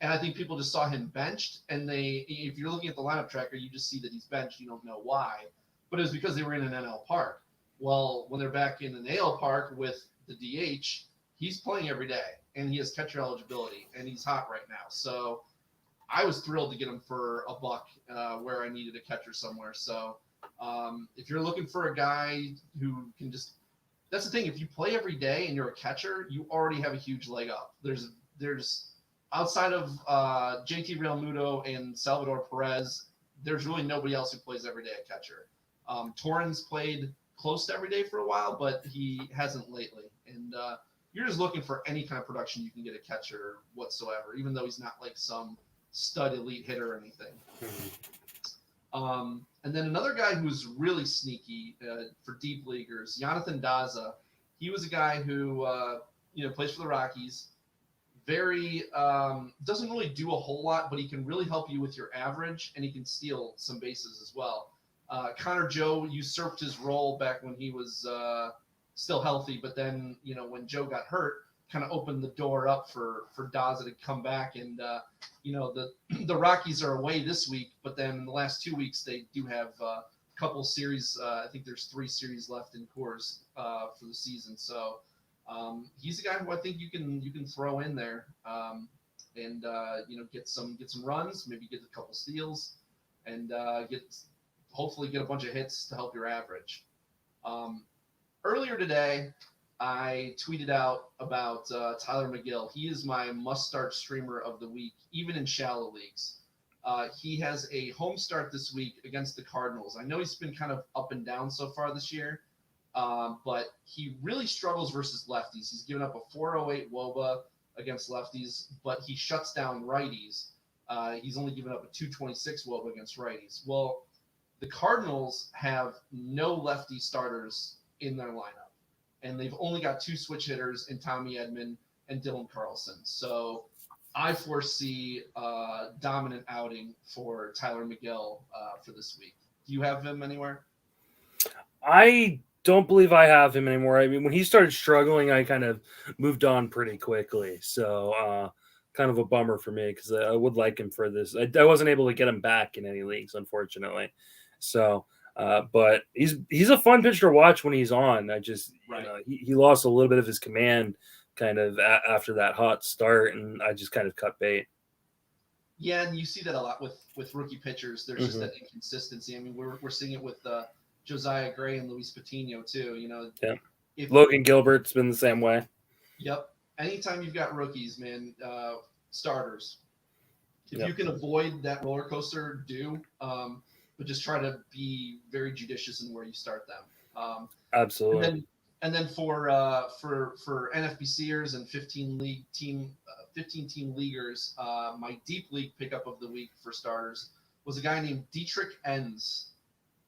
And I think people just saw him benched. And if you're looking at the lineup tracker, you just see that he's benched. You don't know why. But it was because they were in an NL Park. Well, when they're back in an AL Park with the DH, he's playing every day. And he has catcher eligibility. And he's hot right now. So I was thrilled to get him for $1 where I needed a catcher somewhere. So if you're looking for a guy who can just – that's the thing. If you play every day and you're a catcher, you already have a huge leg up. There's outside of JT Realmuto and Salvador Perez, there's really nobody else who plays every day at catcher. Torrens played close to every day for a while, but he hasn't lately. And you're just looking for any kind of production you can get a catcher whatsoever, even though he's not like some stud elite hitter or anything. And then another guy who's really sneaky for deep leaguers, Jonathan Daza. He was a guy who plays for the Rockies. Very doesn't really do a whole lot, but he can really help you with your average, and he can steal some bases as well. Connor Joe usurped his role back when he was still healthy, but then when Joe got hurt, kind of opened the door up for Daza to come back. And the Rockies are away this week, but then in the last 2 weeks they do have a couple series. I think there's 3 series left in Coors for the season. So He's a guy who I think you can throw in there, and get some runs, maybe get a couple steals, and hopefully get a bunch of hits to help your average. Earlier today, I tweeted out about Tyler Mcgill. He is my must-start streamer of the week, even in shallow leagues. He has a home start this week against the Cardinals. I know he's been kind of up and down so far this year, but he really struggles versus lefties. He's given up a 4.08 WOBA against lefties, but he shuts down righties. He's only given up a 2.26 WOBA against righties. Well, the Cardinals have no lefty starters in their lineup, and they've only got 2 switch hitters in Tommy Edman and Dylan Carlson. So I foresee a dominant outing for Tyler Mcgill for this week. Do you have him anywhere? I don't believe I have him anymore. I mean, when he started struggling, I kind of moved on pretty quickly. So kind of a bummer for me because I would like him for this. I wasn't able to get him back in any leagues, unfortunately. So, but he's a fun pitcher to watch when he's on. I just, he lost a little bit of his command kind of after that hot start, and I just kind of cut bait. Yeah, and you see that a lot with rookie pitchers. There's just that inconsistency. I mean, we're seeing it with Josiah Gray and Luis Patino too. Logan Gilbert's been the same way. Yep. Anytime you've got rookies, man, starters, if you can avoid that roller coaster, do. But just try to be very judicious in where you start them. Absolutely. And then for NFBCers and 15 team leaguers, my deep league pickup of the week for starters was a guy named Dietrich Enns.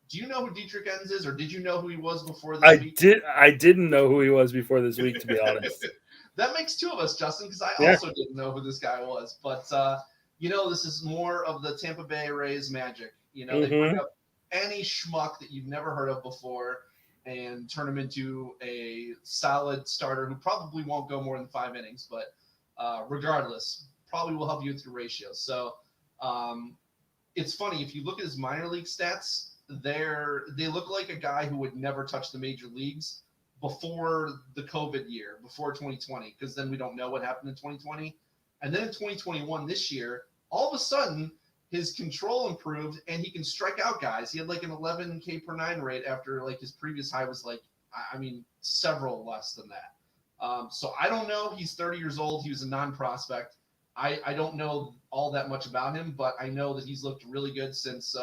Do you know who Dietrich Enns is, or did you know who he was before this week? I didn't know who he was before this week, to be honest. That makes 2 of us, Justin, because I also didn't know who this guy was. But this is more of the Tampa Bay Rays magic. They bring up any schmuck that you've never heard of before and turn him into a solid starter who probably won't go more than 5 innings, but regardless, probably will help you with your ratios. So it's funny, if you look at his minor league stats, they look like a guy who would never touch the major leagues before the COVID year, before 2020, because then we don't know what happened in 2020. And then in 2021, this year, all of a sudden, his control improved, and he can strike out guys. He had like an 11 K per 9 rate after like his previous high was several less than that. So I don't know. He's 30 years old. He was a non-prospect. I don't know all that much about him, but I know that he's looked really good since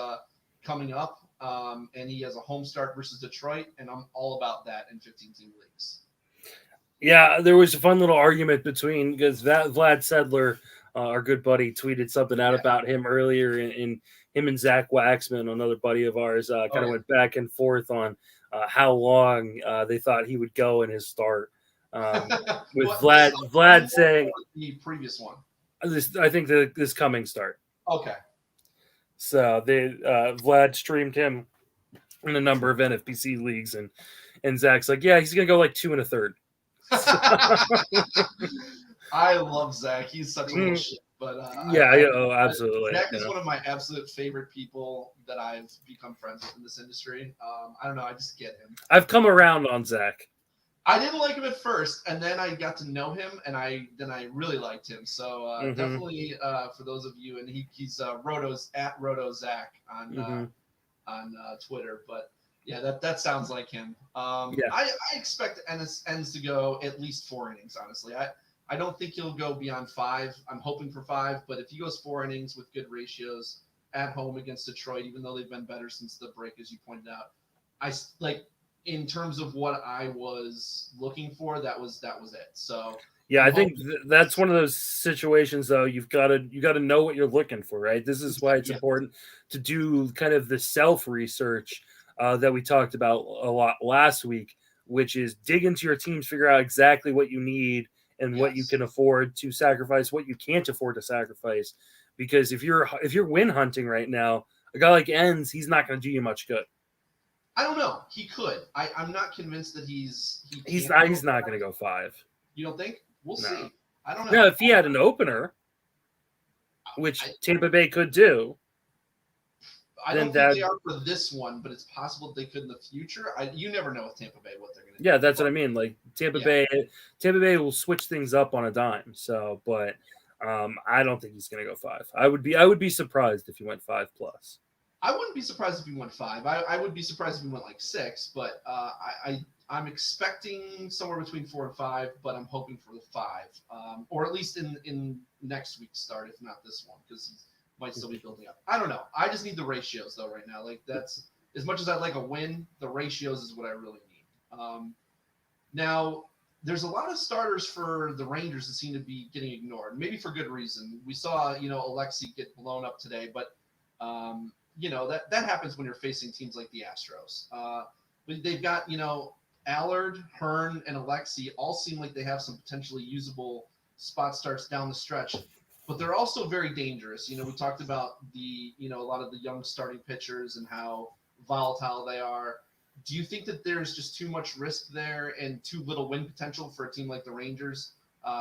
coming up, and he has a home start versus Detroit, and I'm all about that in 15-team leagues. Yeah, there was a fun little argument because Vlad Sedler, our good buddy, tweeted something out about him earlier, in him and Zach Waxman, another buddy of ours, kind of went back and forth on how long they thought he would go in his start. With Vlad saying the previous one. I think this coming start. Okay. So Vlad streamed him in a number of NFBC leagues, and Zach's like, yeah, he's gonna go like 2 1/3. I love Zach. He's such a little shit, but absolutely. Zach is one of my absolute favorite people that I've become friends with in this industry. I don't know. I just get him. I've come around on Zach. I didn't like him at first, and then I got to know him, and I really liked him. So definitely for those of you, and he's @RotoZach on Twitter. But yeah, that sounds like him. I expect Enns to go at least 4 innings. Honestly, I don't think he'll go beyond 5. I'm hoping for 5, but if he goes 4 innings with good ratios at home against Detroit, even though they've been better since the break, as you pointed out, in terms of what I was looking for, that was it. So yeah, I think that's one of those situations, though. You got to know what you're looking for, right? This is why it's important to do kind of the self research that we talked about a lot last week, which is dig into your teams, figure out exactly what you need and what you can afford to sacrifice, what you can't afford to sacrifice. Because if you're win hunting right now, a guy like Enns, he's not going to do you much good. I don't know. He could. I'm not convinced that he's not going to go 5. You don't think? We'll see. I don't know. No, if he had an opener, which Tampa Bay could do. I don't think they are for this one, but it's possible they could in the future. You never know with Tampa Bay what they're going to do. Yeah, that's what I mean. Like Tampa Bay will switch things up on a dime. So, but I don't think he's going to go 5. I would be surprised if he went 5+. I wouldn't be surprised if he went 5. I would be surprised if he went like 6, but I'm expecting somewhere between 4 and 5, but I'm hoping for the 5, or at least in next week's start, if not this one, because he might still be building up. I don't know. I just need the ratios though right now. Like that's as much as I'd like a win, the ratios is what I really need. Now there's a lot of starters for the Rangers that seem to be getting ignored, maybe for good reason. We saw Alexi get blown up today, but that happens when you're facing teams like the Astros. They've got Allard, Hearn, and Alexi all seem like they have some potentially usable spot starts down the stretch, but they're also very dangerous. We talked about a lot of the young starting pitchers and how volatile they are. Do you think that there's just too much risk there and too little win potential for a team like the Rangers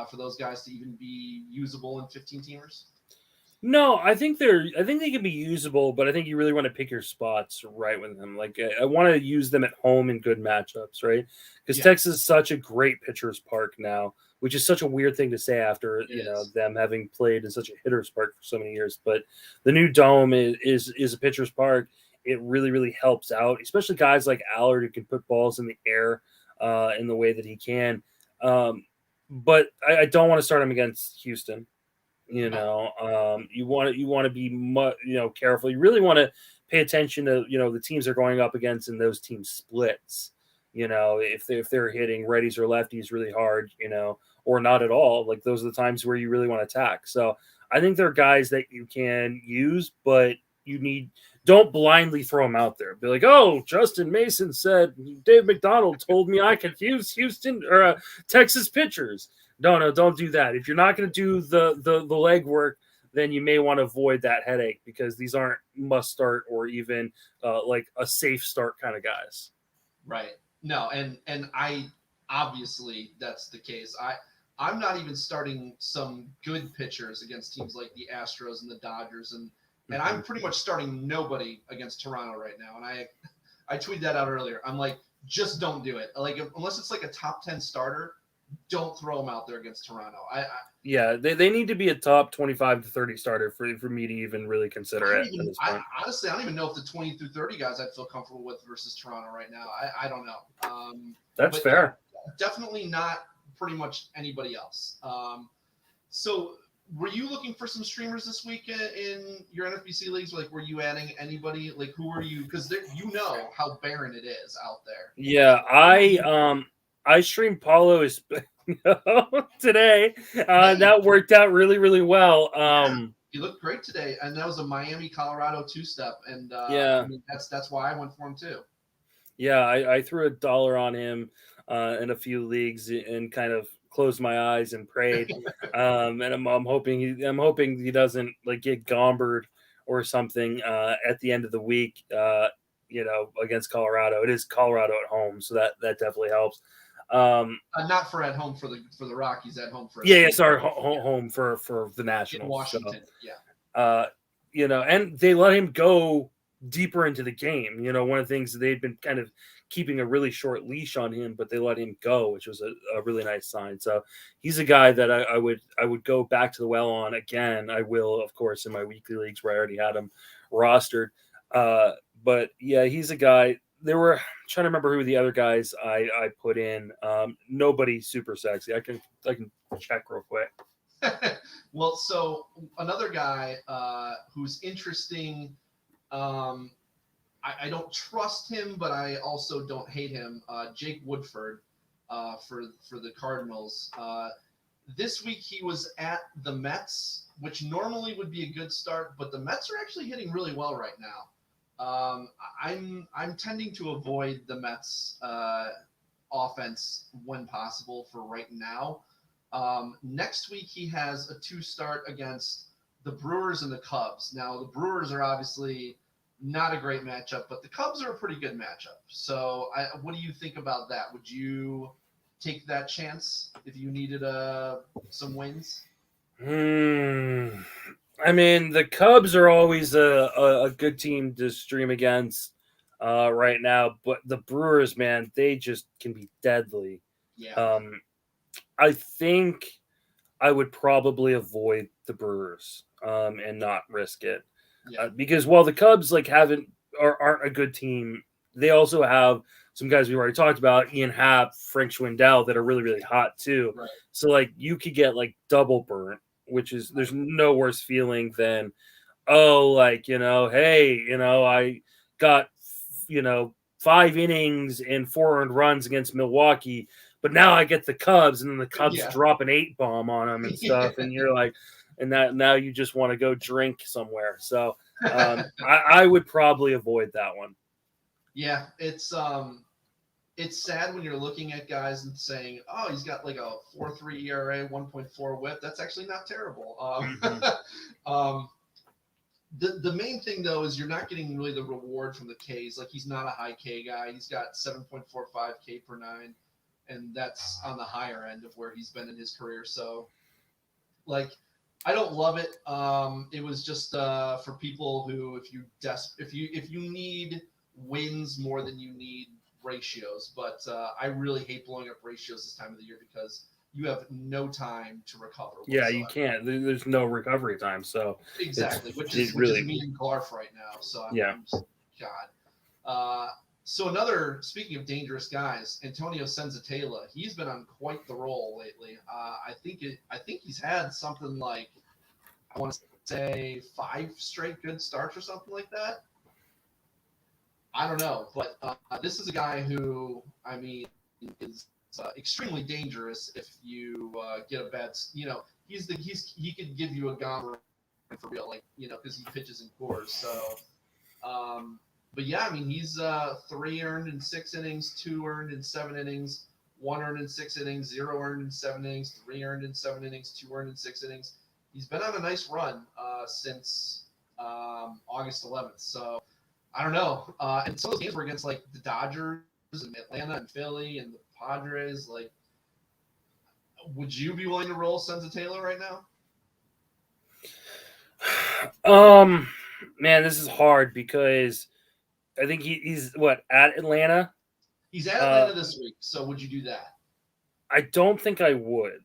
for those guys to even be usable in 15-teamers? No, I think they can be usable, but I think you really want to pick your spots right with them. Like I want to use them at home in good matchups, right? Because Texas is such a great pitcher's park now, which is such a weird thing to say after them having played in such a hitter's park for so many years. But the new dome is a pitcher's park. It really, really helps out, especially guys like Allard who can put balls in the air in the way that he can. But I don't want to start him against Houston. You want to be careful. You really want to pay attention to the teams they're going up against in those team splits. If they're hitting righties or lefties really hard, or not at all, like those are the times where you really want to attack. So I think they're guys that you can use, but don't blindly throw them out there. Be like, oh, Justin Mason said Dave McDonald told me I could use Houston or Texas pitchers. No, don't do that. If you're not going to do the legwork, then you may want to avoid that headache because these aren't must start or even like a safe start kind of guys. Right. No, and I obviously that's the case. I'm not even starting some good pitchers against teams like the Astros and the Dodgers, and I'm pretty much starting nobody against Toronto right now. And I tweeted that out earlier. I'm like, just don't do it. Like unless it's like a top 10 starter. Don't throw them out there against Toronto. They need to be a top 25 to 30 starter for me to even really consider it at this point. Honestly, I don't even know if the 20 through 30 guys I'd feel comfortable with versus Toronto right now. I don't know. That's fair. Definitely not pretty much anybody else. So were you looking for some streamers this week in your NFBC leagues? Like, were you adding anybody? Like, who are you? Because how barren it is out there. Yeah, I streamed Paulo today. That worked out really, really well. He looked great today, and that was a Miami, Colorado 2-step, and that's why I went for him too. Yeah, I threw $1 on him in a few leagues and kind of closed my eyes and prayed. And I'm hoping he doesn't like get gombered or something at the end of the week. Against Colorado. It is Colorado at home, so that definitely helps. Not for at home for the Rockies, at home for home for the Nationals. In Washington, and they let him go deeper into the game. One of the things they'd been kind of keeping a really short leash on him, but they let him go, which was a really nice sign. So he's a guy that I would go back to the well on again. I will, of course, in my weekly leagues where I already had him rostered. But yeah, he's a guy. I'm trying to remember who the other guys I put in. Nobody super sexy. I can check real quick. Well, so another guy who's interesting. I don't trust him, but I also don't hate him. Jake Woodford for the Cardinals. This week he was at the Mets, which normally would be a good start, but the Mets are actually hitting really well right now. I'm tending to avoid the Mets offense when possible for right now. Next week he has a 2-start against the Brewers and the Cubs. Now the Brewers are obviously not a great matchup, but the Cubs are a pretty good matchup. So what do you think about that? Would you take that chance if you needed some wins? I mean, the Cubs are always a good team to stream against right now, but the Brewers, man, they just can be deadly. Yeah. I think I would probably avoid the Brewers and not risk it because while the Cubs aren't a good team, they also have some guys we've already talked about, Ian Happ, Frank Schwindel, that are really, really hot too. Right. So like you could get like double burnt, which is there's no worse feeling than hey, I got 5 innings and 4 earned runs against Milwaukee, but now I get the Cubs, and then the Cubs drop an 8 bomb on them and stuff, and you're like, and that now you just want to go drink somewhere. So I would probably avoid that one. Yeah, it's sad when you're looking at guys and saying, oh, he's got like a 4.3 ERA, 1.4 WHIP. That's actually not terrible. The main thing, though, is you're not getting really the reward from the Ks. Like, he's not a high K guy. He's got 7.45 K per 9, and that's on the higher end of where he's been in his career. So, like, I don't love it. It was just for people who, if you need wins more than you need ratios, but I really hate blowing up ratios this time of the year because you have no time to recover. Yeah, you can't. There's no recovery time. So exactly, which is me and Garf right now. So I'm just, God. So speaking of dangerous guys, Antonio Senzatela, he's been on quite the roll lately. I think he's had something like, I want to say 5 straight good starts or something like that. I don't know, but this is a guy who, I mean, is extremely dangerous if you get a bad. He could give you a gommer for real, because he pitches in cores. So, but yeah, I mean, he's 3 earned in 6 innings, 2 earned in 7 innings, 1 earned in 6 innings, 0 earned in 7 innings, 3 earned in 7 innings, 2 earned in 6 innings. He's been on a nice run since August 11th. So. I don't know. And some of those games were against like the Dodgers and Atlanta and Philly and the Padres. Like, would you be willing to roll Senzatela right now? Man, this is hard because I think he's at Atlanta. He's at Atlanta this week. So would you do that? I don't think I would.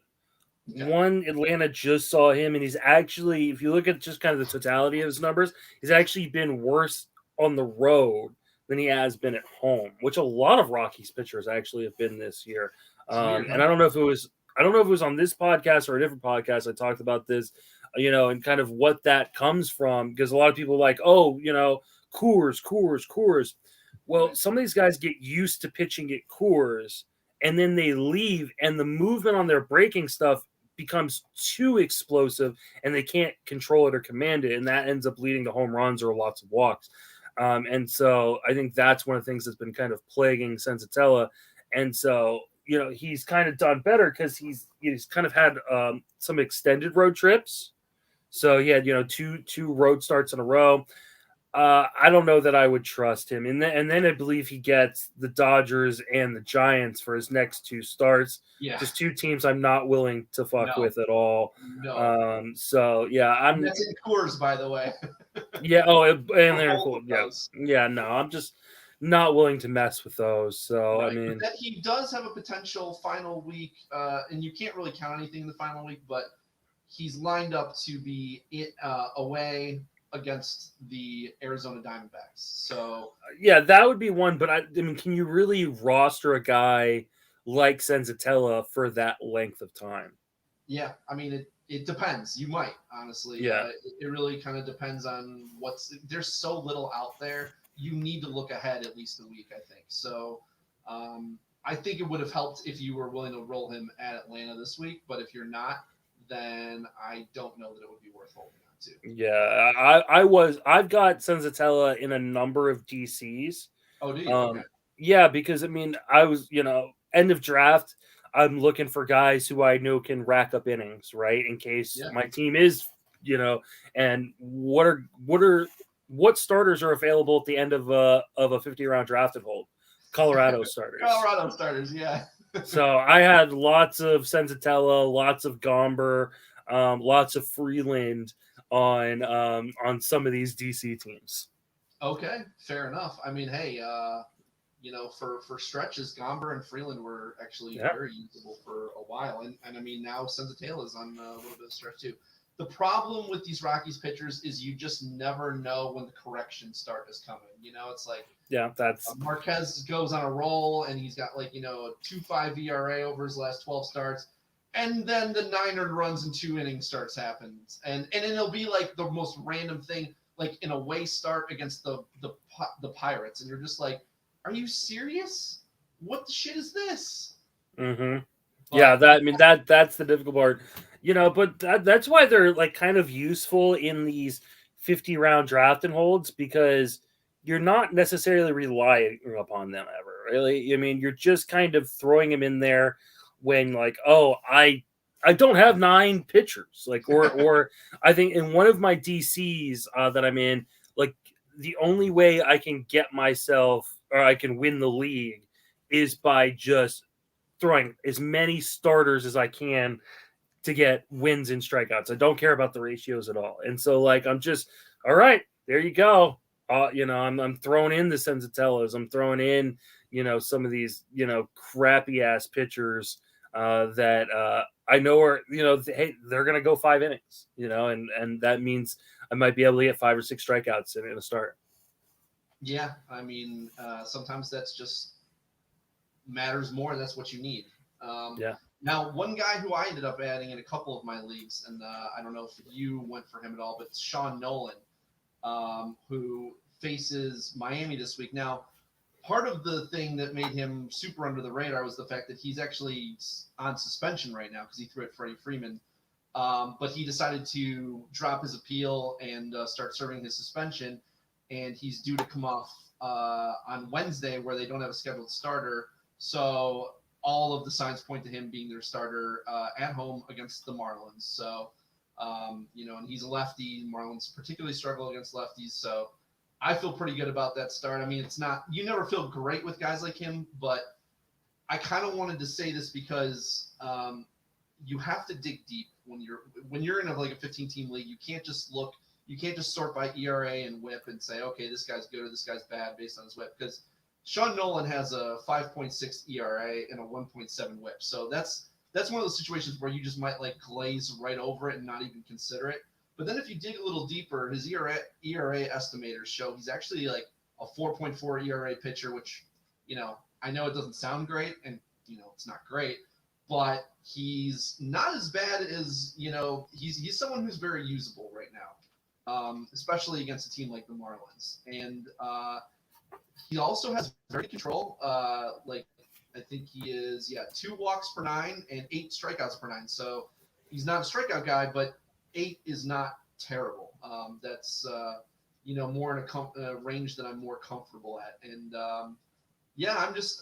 Okay. One, Atlanta just saw him, and he's actually, if you look at just kind of the totality of his numbers, he's actually been worse on the road than he has been at home, which a lot of Rockies pitchers actually have been this year. And I don't know if it was on this podcast or a different podcast. I talked about this, and kind of what that comes from, because a lot of people are like, Coors. Well, some of these guys get used to pitching at Coors, and then they leave, and the movement on their breaking stuff becomes too explosive, and they can't control it or command it, and that ends up leading to home runs or lots of walks. And so I think that's one of the things that's been kind of plaguing Senzatela. And so, he's kind of done better because he's kind of had some extended road trips. So he had, two road starts in a row. I don't know that I would trust him. And then I believe he gets the Dodgers and the Giants for his next 2 starts. Yeah. Just 2 teams I'm not willing to fuck with at all. No. So, yeah. That's in Coors, by the way. Yeah. Oh, and they're cool. Yeah. Yeah. No, I'm just not willing to mess with those. So, right. I mean. But he does have a potential final week, and you can't really count anything in the final week, but he's lined up to be away against the Arizona Diamondbacks. So yeah, that would be one. But I mean, can you really roster a guy like Senzatela for that length of time? Yeah, I mean, it depends. You might, honestly. Yeah. It really kind of depends on there's so little out there. You need to look ahead at least a week, I think. So I think it would have helped if you were willing to roll him at Atlanta this week. But if you're not, then I don't know that it would be worth holding. Yeah, I've got Senzatela in a number of DCs. Oh, do you? Okay. Yeah, because I mean, I was, end of draft, I'm looking for guys who I know can rack up innings, right? In case my team is, and what starters are available at the end of a 50-round drafted hold? Colorado starters. Colorado starters, yeah. So I had lots of Senzatela, lots of Gomber, lots of Freeland on some of these DC teams. Okay, fair enough. I mean, hey, for stretches, Gomber and Freeland were actually very usable for a while, and I mean now Senza is on a little bit of stretch too. The problem with these Rockies pitchers is you just never know when the correction start is coming. It's like that's Marquez goes on a roll and he's got a 2.5 ERA over his last 12 starts, and then the 9 earned runs in 2 innings starts happens, and it'll be like the most random thing, like in a way start against the Pirates, and you're just like, are you serious? What the shit is this? Mm-hmm. Yeah, that's the difficult part, but that's why they're like kind of useful in these 50 round draft and holds, because you're not necessarily relying upon them ever, really. I mean, you're just kind of throwing them in there when like, oh, I don't have 9 pitchers, like, or I think in one of my DCs that I'm in, like the only way I can get myself or I can win the league is by just throwing as many starters as I can to get wins and strikeouts. I don't care about the ratios at all. And so like, I'm just, all right, there you go. I'm throwing in the Senzatellos. I'm throwing in, some of these, crappy ass pitchers that I know are, hey, they're going to go 5 innings, and that means I might be able to get 5 or 6 strikeouts in a start. Yeah. I mean, sometimes that's just matters more. That's what you need. Now, one guy who I ended up adding in a couple of my leagues, and I don't know if you went for him at all, but it's Sean Nolan, who faces Miami this week. Now, part of the thing that made him super under the radar was the fact that he's actually on suspension right now because he threw at Freddie Freeman. But he decided to drop his appeal and start serving his suspension, and he's due to come off on Wednesday where they don't have a scheduled starter. So all of the signs point to him being their starter at home against the Marlins. So, and he's a lefty. Marlins particularly struggle against lefties. So I feel pretty good about that start. I mean, you never feel great with guys like him, but I kind of wanted to say this because you have to dig deep when you're in a 15-team league. You can't just sort by ERA and WHIP and say, okay, this guy's good or this guy's bad based on his WHIP, because Sean Nolan has a 5.6 ERA and a 1.7 WHIP. So that's one of those situations where you just might glaze right over it and not even consider it. But then if you dig a little deeper, his ERA estimators show he's actually like a 4.4 ERA pitcher, which, I know it doesn't sound great, and, it's not great, but he's not as bad as, he's someone who's very usable right now, especially against a team like the Marlins. And he also has very good control. I think he is, 2 walks per 9 and 8 strikeouts per 9. So he's not a strikeout guy, but 8 is not terrible. That's, more in a range that I'm more comfortable at. And,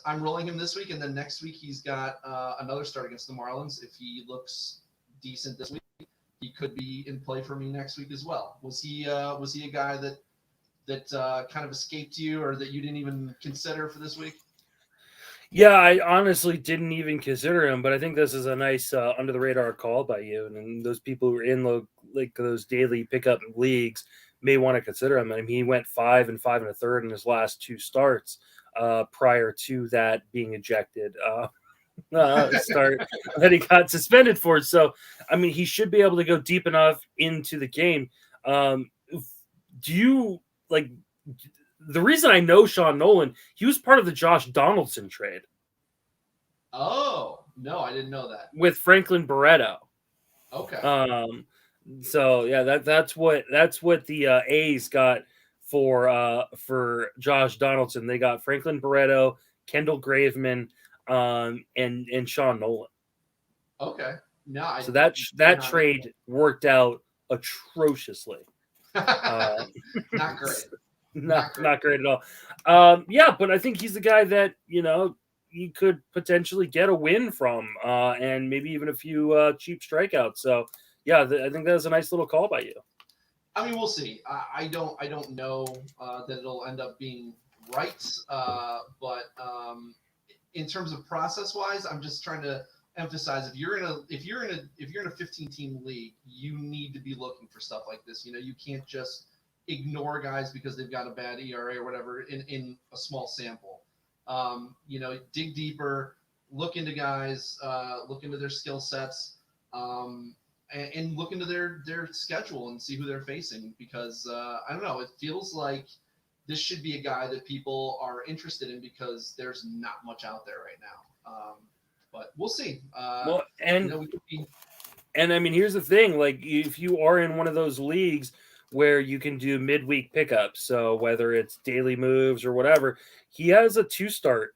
I'm rolling him this week. And then next week he's got another start against the Marlins. If he looks decent this week, he could be in play for me next week as well. Was he a guy that kind of escaped you or that you didn't even consider for this week? Yeah, I honestly didn't even consider him, but I think this is a nice under the radar call by you. And those people who are in those daily pickup leagues may want to consider him. I mean, he went 5 and 5 1/3 in his last 2 starts prior to that being ejected start that he got suspended for. So, I mean, he should be able to go deep enough into the game. Do you the reason I know Sean Nolan, he was part of the Josh Donaldson trade. Oh, no, I didn't know that. With Franklin Barreto. Okay. So yeah, that's what the A's got for Josh Donaldson. They got Franklin Barreto, Kendall Graveman, and Sean Nolan. Okay. No, so that trade worked out atrociously. Not great. Not great at all. But I think he's the guy that, you could potentially get a win from, and maybe even a few cheap strikeouts. So, I think that was a nice little call by you. I mean, we'll see. I don't know that it'll end up being right, but in terms of process-wise, I'm just trying to emphasize if you're in a 15-team league, you need to be looking for stuff like this. You can't just ignore guys because they've got a bad ERA or whatever in a small sample. Dig deeper, look into guys, look into their skill sets, and look into their schedule and see who they're facing. Because I don't know, it feels like this should be a guy that people are interested in because there's not much out there right now. But we'll see. And I mean, here's the thing: like, if you are in one of those leagues where you can do midweek pickups, so whether it's daily moves or whatever, he has a 2-start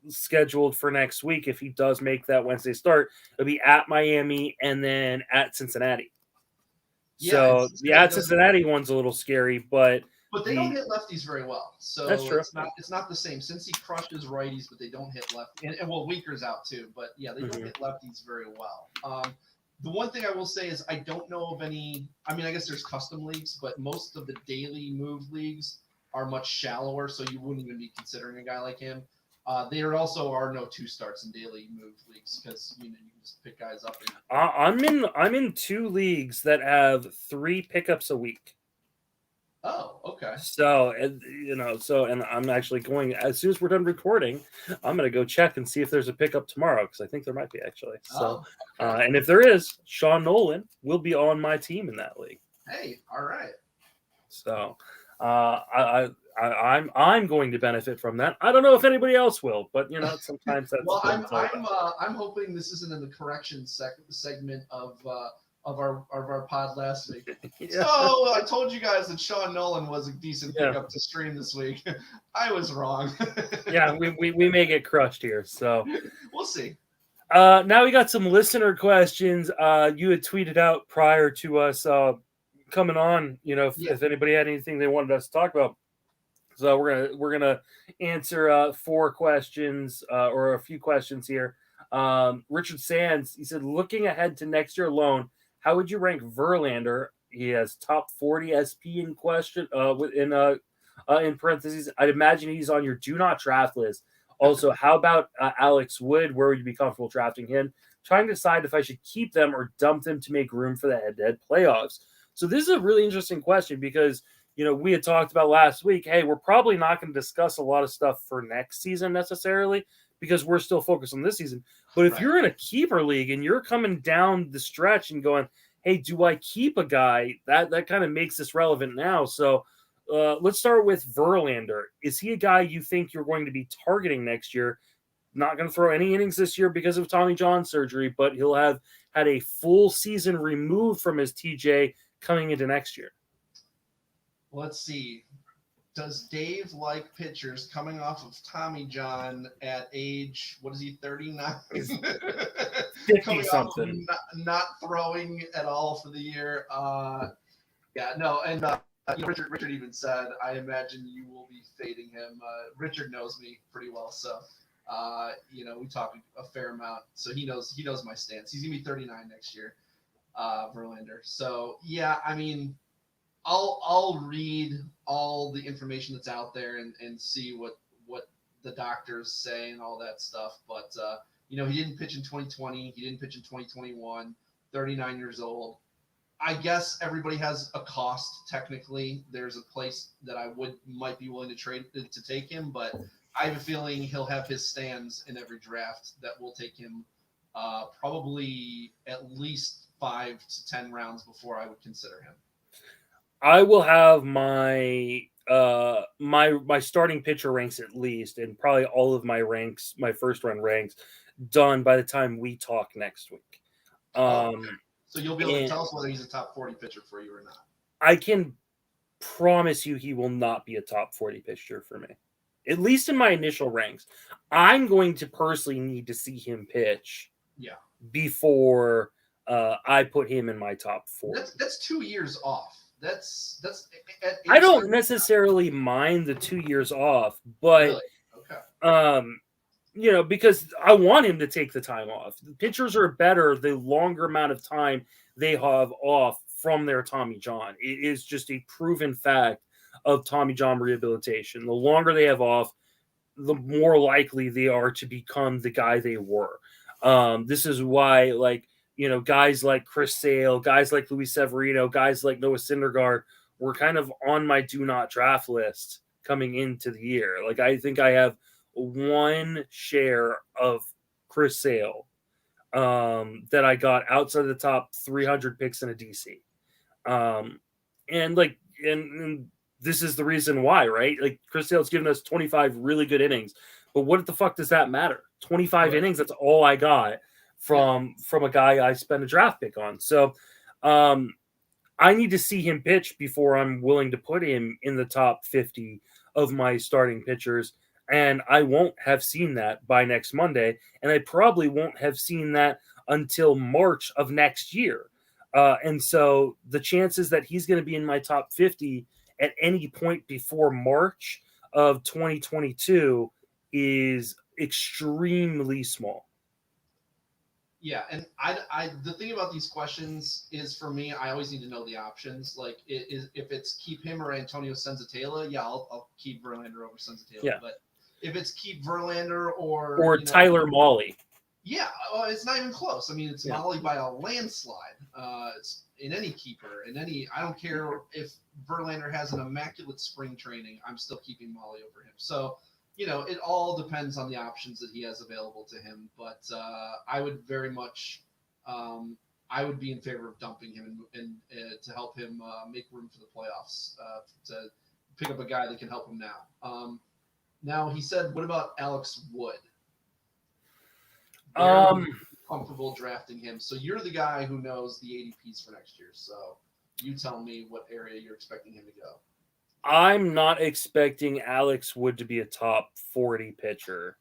scheduled for next week. If he does make that Wednesday start, it'll be at Miami and then at Cincinnati. Yeah, so the at Cincinnati one's a little scary, but they don't hit lefties very well. So that's true. It's not the same. Since he crushes righties, but they don't hit lefties. And Weaker's out too, but yeah, they don't hit lefties very well. The one thing I will say is I don't know of any. I mean, I guess there's custom leagues, but most of the daily move leagues are much shallower, so you wouldn't even be considering a guy like him. There also are no 2-starts in daily move leagues because you can just pick guys up. I'm in 2 leagues that have 3 pickups a week. Oh, okay. So, and I'm actually going, as soon as we're done recording, I'm going to go check and see if there's a pickup tomorrow, because I think there might be, actually. So, okay. And if there is, Sean Nolan will be on my team in that league. Hey, all right. So, I'm going to benefit from that. I don't know if anybody else will, but sometimes that's. Well, I'm hoping this isn't in the correction segment of our pod last week. Yeah. So I told you guys that Sean Nolan was a decent pickup to stream this week. I was wrong. Yeah, we may get crushed here, so we'll see. Now we got some listener questions. You had tweeted out prior to us coming on. If anybody had anything they wanted us to talk about. So we're gonna answer 4 questions or a few questions here. Richard Sands, he said, looking ahead to next year alone, how would you rank Verlander? He has top 40 SP in question in parentheses. I'd imagine he's on your do not draft list. Also, how about Alex Wood? Where would you be comfortable drafting him? Trying to decide if I should keep them or dump them to make room for the head-to-head playoffs. So this is a really interesting question because we had talked about last week, hey, we're probably not going to discuss a lot of stuff for next season necessarily because we're still focused on this season. But if you're in a keeper league and you're coming down the stretch and going, hey, do I keep a guy? That kind of makes this relevant now. So let's start with Verlander. Is he a guy you think you're going to be targeting next year? Not going to throw any innings this year because of Tommy John surgery, but he'll have had a full season removed from his TJ coming into next year. Let's see. Does Dave like pitchers coming off of Tommy John at age, 39? 50-something. Not throwing at all for the year. Richard even said, I imagine you will be fading him. Richard knows me pretty well, so we talk a fair amount. So he knows my stance. He's gonna be 39 next year, Verlander. So yeah, I mean, I'll read all the information that's out there and see what the doctors say and all that stuff. But he didn't pitch in 2020. He didn't pitch in 2021. 39 years old. I guess everybody has a cost. Technically, there's a place that I might be willing to trade to take him, but I have a feeling he'll have his stands in every draft that will take him probably at least 5 to 10 rounds before I would consider him. I will have my my starting pitcher ranks at least, and probably all of my ranks, my first run ranks, done by the time we talk next week. So you'll be able to tell us whether he's a top 40 pitcher for you or not. I can promise you he will not be a top 40 pitcher for me, at least in my initial ranks. I'm going to personally need to see him pitch before I put him in my top 40. That's 2 years off. That's I don't necessarily mind the 2 years off, but really? Okay. Because I want him to take the time off. The pitchers are better the longer amount of time they have off from their Tommy John. It is just a proven fact of Tommy John rehabilitation. The longer they have off, the more likely they are to become the guy they were. This is why, like, guys like Chris Sale, guys like Luis Severino, guys like Noah Syndergaard were kind of on my do not draft list coming into the year. Like, I think I have one share of Chris Sale that I got outside of the top 300 picks in a DC. And this is the reason why, right? Like, Chris Sale's given us 25 really good innings, but what the fuck does that matter? 25 Right. innings, that's all I got from a guy I spent a draft pick on. So I need to see him pitch before I'm willing to put him in the top 50 of my starting pitchers. And I won't have seen that by next Monday. And I probably won't have seen that until March of next year. And so the chances that he's going to be in my top 50 at any point before March of 2022 is extremely small. Yeah, and the thing about these questions is, for me, I always need to know the options. Like, if it's keep him or Antonio Senzatela, yeah, I'll keep Verlander over Senzatela. Yeah. But if it's keep Verlander or Tyler Mahle, yeah, it's not even close. I mean, it's Mahle by a landslide. In any keeper, I don't care if Verlander has an immaculate spring training, I'm still keeping Mahle over him. So, it all depends on the options that he has available to him. But I would very much, I would be in favor of dumping him and to help him make room for the playoffs, to pick up a guy that can help him now. Now, he said, what about Alex Wood? Comfortable drafting him. So you're the guy who knows the ADPs for next year. So you tell me what area you're expecting him to go. I'm not expecting Alex Wood to be a top 40 pitcher.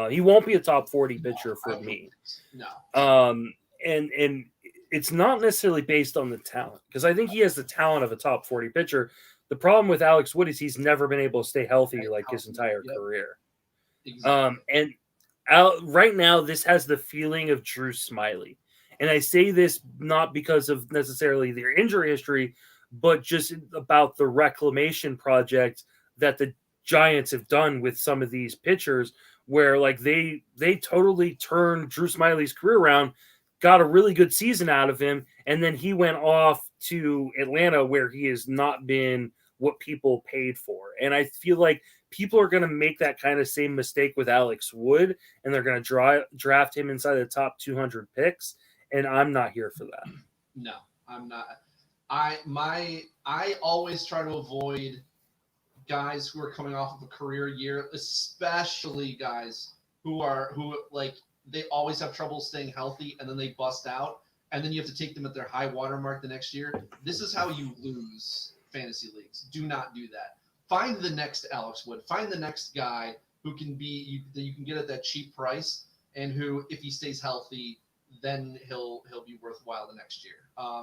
He won't be a top 40 pitcher for me. No. And it's not necessarily based on the talent, because I think he has the talent of a top 40 pitcher. The problem with Alex Wood is he's never been able to stay healthy like his entire career. Exactly. Right now, this has the feeling of Drew Smyly. And I say this not because of necessarily their injury history, but just about the reclamation project that the Giants have done with some of these pitchers, where like they totally turned Drew Smyly's career around, got a really good season out of him, and then he went off to Atlanta, where he has not been what people paid for. And I feel like people are going to make that kind of same mistake with Alex Wood, and they're going to draft him inside the top 200 picks, and I'm not here for that. No, I'm not. I always try to avoid guys who are coming off of a career year, especially guys who they always have trouble staying healthy and then they bust out, and then you have to take them at their high water mark the next year. This is how you lose fantasy leagues. Do not do that. Find the next Alex Wood. Find the next guy who can be that you can get at that cheap price, and who, if he stays healthy, then he'll be worthwhile the next year.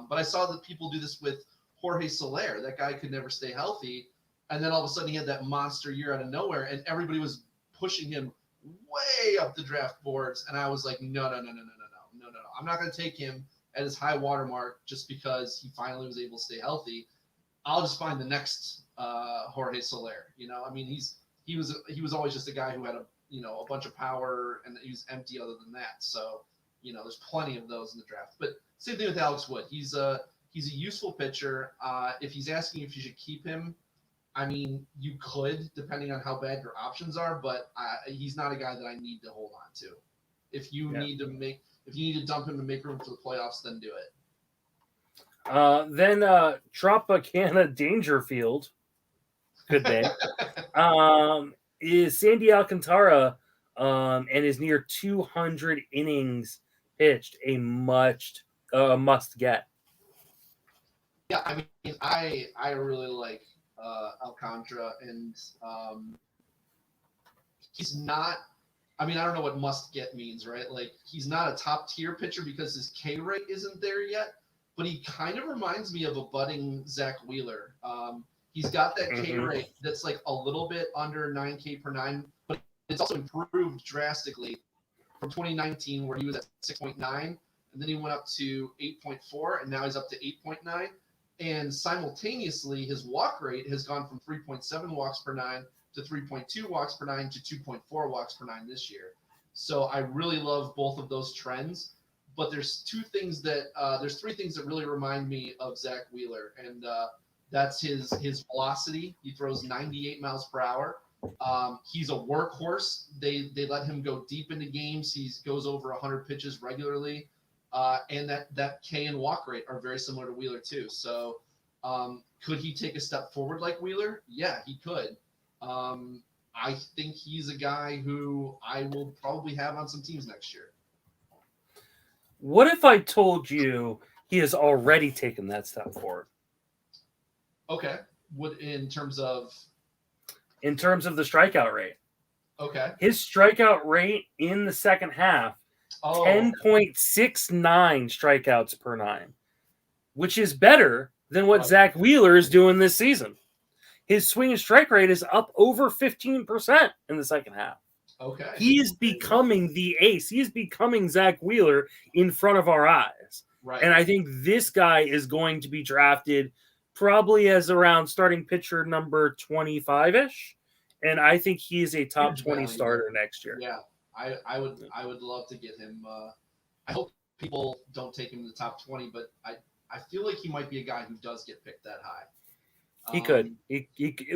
But I saw that people do this with Jorge Soler. That guy could never stay healthy, and then all of a sudden he had that monster year out of nowhere, and everybody was pushing him way up the draft boards, and I was like, no. I'm not going to take him at his high water mark just because he finally was able to stay healthy. I'll just find the next Jorge Soler. I mean, he was always just a guy who had a bunch of power, and he was empty other than that. So there's plenty of those in the draft. But same thing with Alex Wood. He's a useful pitcher. If he's asking if you should keep him, I mean, you could, depending on how bad your options are. But he's not a guy that I need to hold on to. If you need to dump him to make room for the playoffs, then do it. Then Tropicana Dangerfield, good name, is Sandy Alcantara, and is near 200 innings pitched, a must get. Yeah, I mean, I really like Alcantara, and he's not. I mean, I don't know what must get means, right? Like, he's not a top tier pitcher because his K rate isn't there yet, but he kind of reminds me of a budding Zach Wheeler. He's got that K rate that's like a little bit under 9K per 9, but it's also improved drastically from 2019, where he was at 6.9, and then he went up to 8.4, and now he's up to 8.9. And simultaneously, his walk rate has gone from 3.7 walks per 9 to 3.2 walks per 9 to 2.4 walks per 9 this year. So I really love both of those trends. But there's three things that really remind me of Zach Wheeler, and that's his velocity. He throws 98 miles per hour. He's a workhorse. They let him go deep into games. He goes over 100 pitches regularly, and that K and walk rate are very similar to Wheeler too. So could he take a step forward like Wheeler? Yeah, he could. I think he's a guy who I will probably have on some teams next year. What if I told you he has already taken that step forward? Okay. In terms of the strikeout rate. Okay. His strikeout rate in the second half, 10.69 strikeouts per 9, which is better than what Zach Wheeler is doing this season. His swing and strike rate is up over 15% in the second half. Okay. He is becoming the ace. He is becoming Zach Wheeler in front of our eyes. Right. And I think this guy is going to be drafted probably as around starting pitcher number 25-ish. And I think he is a top 20 starter next year. Yeah. I would love to get him. I hope people don't take him in the top 20, but I feel like he might be a guy who does get picked that high. He could.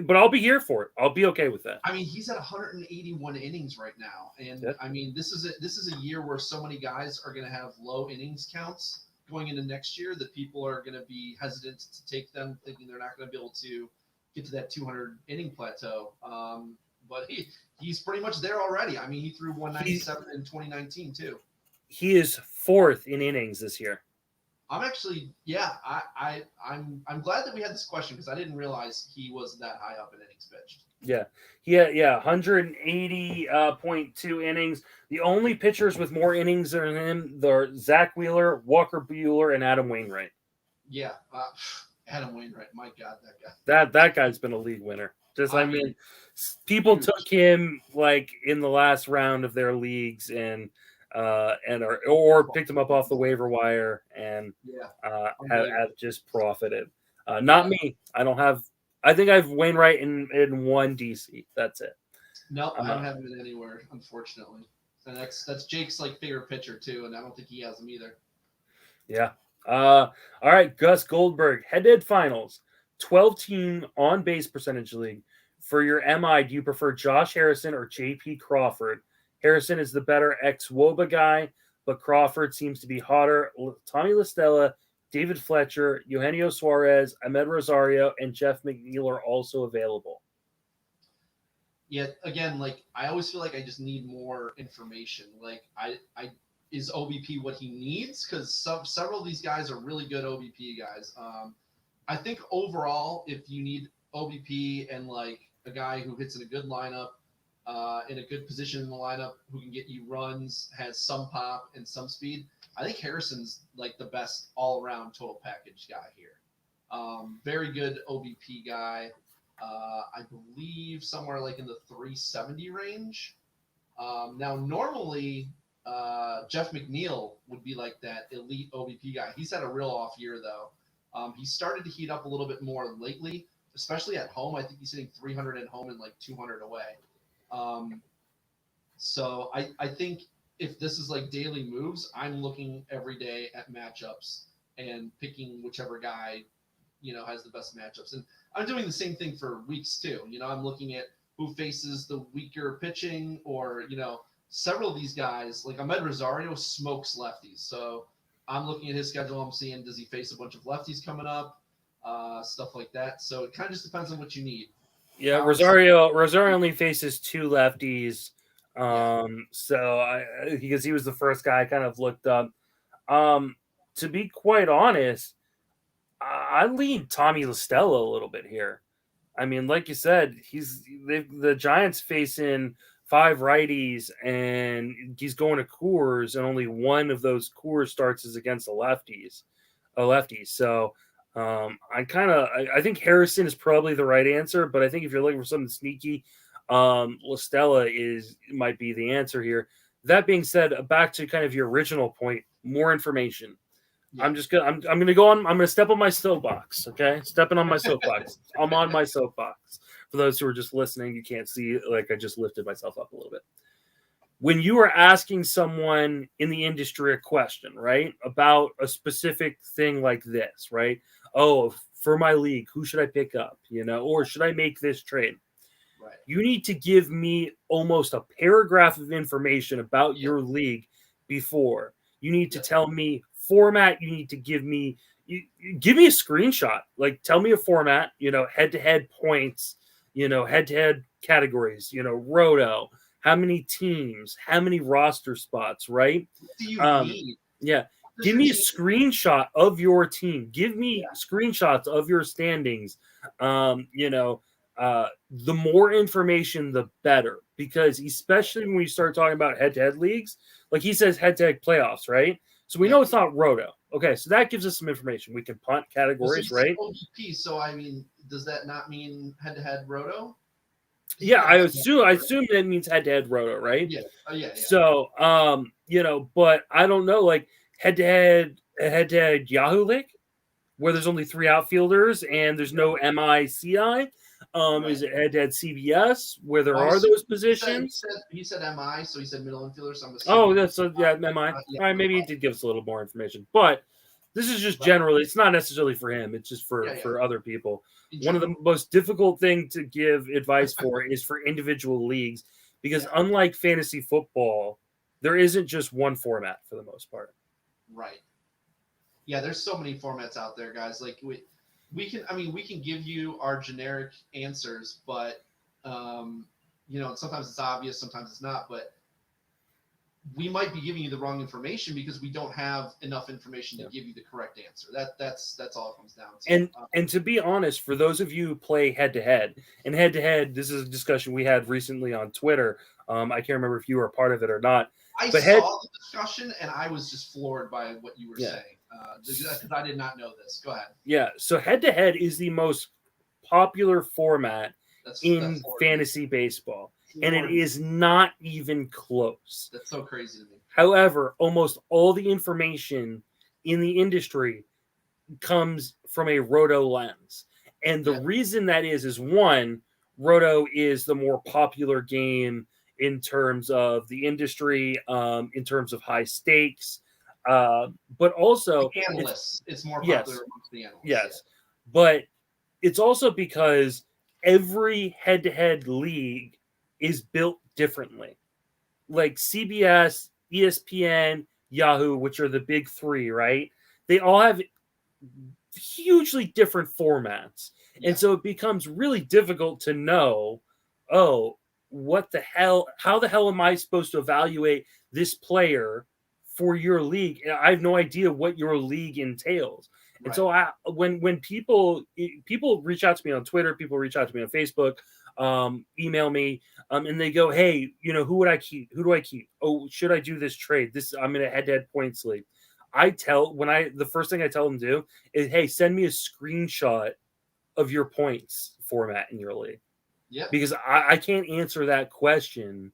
But I'll be here for it. I'll be okay with that. I mean, he's at 181 innings right now. And yep. I mean, this is a year where so many guys are going to have low innings counts going into next year that people are going to be hesitant to take them, thinking they're not going to be able to get to that 200 inning plateau. But he's pretty much there already. I mean, he threw 197 in 2019 too. He is 4th in innings this year. I'm actually, yeah, I'm glad that we had this question because I didn't realize he was that high up in innings pitched. Yeah, 180.2 innings. The only pitchers with more innings than him are Zach Wheeler, Walker Buehler, and Adam Wainwright. Yeah, Adam Wainwright, my God, that guy. That guy's been a league winner. I mean, people took him like in the last round of their leagues and picked him up off the waiver wire and have just profited. Not me. I think I've Wainwright in one DC. That's it. No, I don't have him in anywhere, unfortunately. And that's Jake's like favorite pitcher too, and I don't think he has him either. Yeah. All right, Gus Goldberg, head-to-head finals, 12-team on-base percentage league. For your MI, do you prefer Josh Harrison or J.P. Crawford? Harrison is the better ex-Woba guy, but Crawford seems to be hotter. Tommy La Stella, David Fletcher, Eugenio Suarez, Ahmed Rosario, and Jeff Mcneil are also available. Yeah, again, like I always feel like I just need more information. Like is OBP what he needs? Because several of these guys are really good OBP guys. I think overall, if you need OBP and like a guy who hits in a good lineup, in a good position in the lineup, who can get you runs, has some pop and some speed, I think Harrison's like the best all-around total package guy here. Very good OBP guy. I believe somewhere like in the 370 range. Now, normally, Jeff Mcneil would be like that elite OBP guy. He's had a real off year, though. He started to heat up a little bit more lately, especially at home. I think he's hitting 300 at home and like 200 away. So I think if this is like daily moves, I'm looking every day at matchups and picking whichever guy, has the best matchups. And I'm doing the same thing for weeks too. I'm looking at who faces the weaker pitching or, several of these guys, like Ahmed Rosario smokes lefties. So I'm looking at his schedule. I'm seeing, does he face a bunch of lefties coming up? Stuff like that. So it kind of just depends on what you need. Yeah, Rosario only faces 2 lefties. Because he was the first guy I kind of looked up. To be quite honest, I lean Tommy La Stella a little bit here. I mean, like you said, the Giants facing 5 righties and he's going to Coors, and only one of those Coors starts is against a lefty. So I think Harrison is probably the right answer, but I think if you're looking for something sneaky, La Stella might be the answer here. That being said, back to kind of your original point, more information. Yeah. I'm gonna step on my soapbox. Okay, stepping on my soapbox. I'm on my soapbox. For those who are just listening, you can't see, like I just lifted myself up a little bit. when you are asking someone in the industry a question, right, about a specific thing like this, right? Oh, for my league, who should I pick up? Or should I make this trade? Right. You need to give me almost a paragraph of information about your league before. You need to tell me format. You need to give me give me a screenshot. Like, tell me a format, head-to-head points, head-to-head categories, roto, how many teams, how many roster spots, right? What do you need? Yeah. Give me a screenshot of your team. Give me screenshots of your standings. The more information, the better. Because especially when we start talking about head-to-head leagues, like he says, head-to-head playoffs, right? So we know it's not roto. Okay, so that gives us some information. We can punt categories, right? OBP, so I mean, does that not mean head-to-head roto? Yeah, I assume that means head-to-head roto, right? Yeah. Oh, yeah. So, but I don't know, like head-to-head Yahoo League, where there's only 3 outfielders and there's no MICI. Is it head-to-head CBS, where there are those positions? He said MI, so he said middle infielder. So MI. All right, maybe he did give us a little more information, but this is just generally. It's not necessarily for him. It's just for other people. One of the most difficult thing to give advice for is for individual leagues, because unlike fantasy football, there isn't just one format for the most part. Right. Yeah, there's so many formats out there, guys. Like we can give you our generic answers, but sometimes it's obvious, sometimes it's not, but we might be giving you the wrong information because we don't have enough information to give you the correct answer. That's all it comes down to. And to be honest, for those of you who play head-to-head, this is a discussion we had recently on Twitter. I can't remember if you were a part of it or not. I saw the discussion, and I was just floored by what you were saying, because I did not know this. Go ahead. Yeah, so head-to-head is the most popular format in fantasy baseball, and it is not even close. That's so crazy to me. However, almost all the information in the industry comes from a roto lens. And the reason that is one, roto is the more popular game in terms of the industry, in terms of high stakes, but also the analysts. It's more popular amongst the analysts. Yes, but it's also because every head-to-head league is built differently. Like CBS, ESPN, Yahoo, which are the big 3, right? They all have hugely different formats. And so it becomes really difficult to know, how the hell am I supposed to evaluate this player for your league? I have no idea what your league entails. And so when people reach out to me on Twitter, people reach out to me on Facebook, email me, and they go, hey, who would I keep? Who do I keep? Oh, should I do this trade? I'm in a head-to-head points league. The first thing I tell them to do is, hey, send me a screenshot of your points format in your league. Yeah. Because I can't answer that question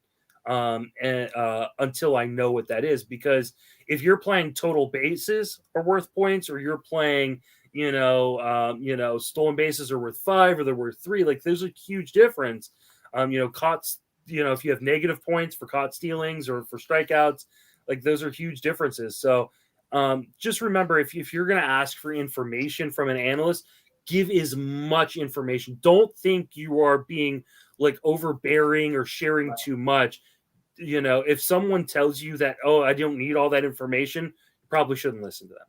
until I know what that is. Because if you're playing total bases are worth points, or you're playing, stolen bases are worth 5 or they're worth 3, like there's a huge difference. Caught, if you have negative points for caught stealings or for strikeouts, like those are huge differences. So just remember, if you're going to ask for information from an analyst, give as much information. Don't think you are being like overbearing or sharing too much. If someone tells you that, I don't need all that information, you probably shouldn't listen to them.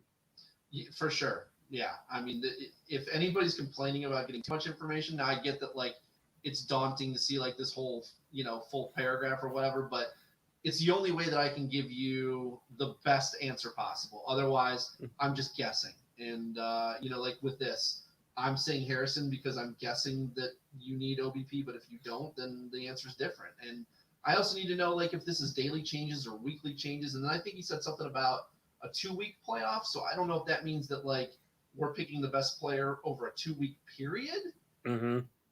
Yeah, for sure. Yeah. I mean, if anybody's complaining about getting too much information, now I get that, like, it's daunting to see like this whole, full paragraph or whatever, but it's the only way that I can give you the best answer possible. Otherwise, I'm just guessing. And, like with this, I'm saying Harrison because I'm guessing that you need OBP, but if you don't, then the answer is different. And I also need to know, like, if this is daily changes or weekly changes. And then I think he said something about a 2-week playoff. So I don't know if that means that, like, we're picking the best player over a 2-week period,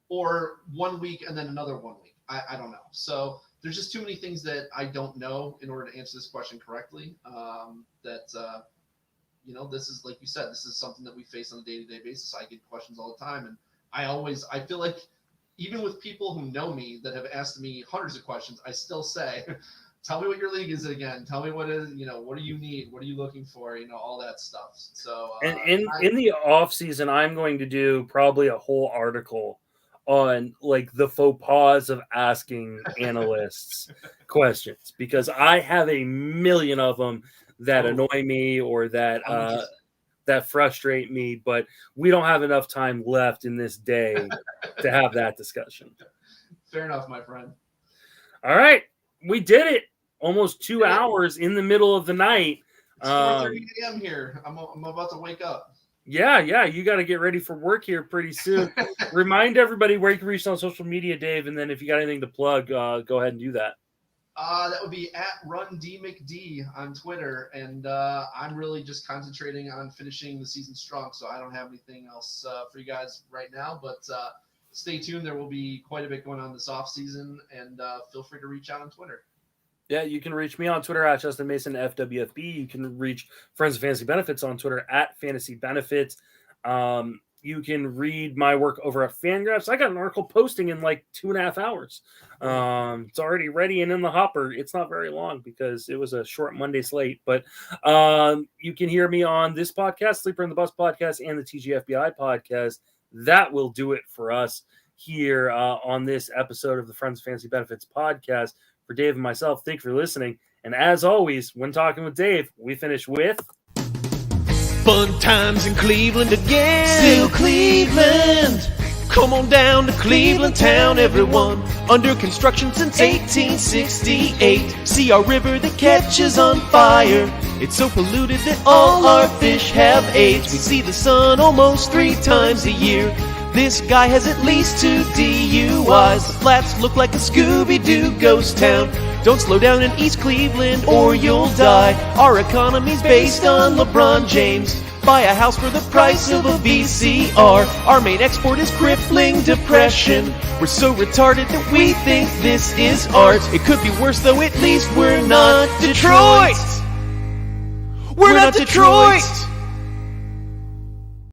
or 1 week and then another 1 week. I don't know. So there's just too many things that I don't know in order to answer this question correctly. This is, like you said, this is something that we face on a day-to-day basis. I get questions all the time, and I feel like even with people who know me that have asked me hundreds of questions, I still say tell me what your league is again. Tell me what is, what do you need? What are you looking for? All that stuff. So, and in the off season, I'm going to do probably a whole article on like the faux pas of asking analysts questions, because I have a million of them that annoy me or that that frustrate me, but we don't have enough time left in this day to have that discussion. Fair enough, my friend. All right, we did it. Almost 2 hours in the middle of the night. It's 4:30 a.m. here. I'm about to wake up. Yeah, you got to get ready for work here pretty soon. Remind everybody where you can reach on social media, Dave, and then if you got anything to plug, go ahead and do that. That would be at RunDMcD on Twitter, and I'm really just concentrating on finishing the season strong, so I don't have anything else for you guys right now, but stay tuned. There will be quite a bit going on this offseason, and feel free to reach out on Twitter. Yeah, you can reach me on Twitter at Justin Mason FWFB. You can reach Friends of Fantasy Benefits on Twitter at Fantasy Benefits. You can read my work over at Fangraphs. I got an article posting in like 2.5 hours. It's already ready and in the hopper. It's not very long because it was a short Monday slate, but you can hear me on this podcast, Sleeper in the Bus podcast, and the TGFBI podcast. That will do it for us here on this episode of the Friends of Fantasy Benefits podcast. For Dave and myself, thank you for listening. And as always, when talking with Dave, we finish with fun times in Cleveland again. Still Cleveland. Come on down to Cleveland town, everyone. Under construction since 1868. See our river that catches on fire. It's so polluted that all our fish have AIDS. We see the sun almost 3 times a year. This guy has at least 2 DUIs. The flats look like a Scooby-Doo ghost town. Don't slow down in East Cleveland or you'll die. Our economy's based on LeBron James. Buy a house for the price of a VCR. Our main export is crippling depression. We're so retarded that we think this is art. It could be worse though, at least we're not Detroit. We're not Detroit.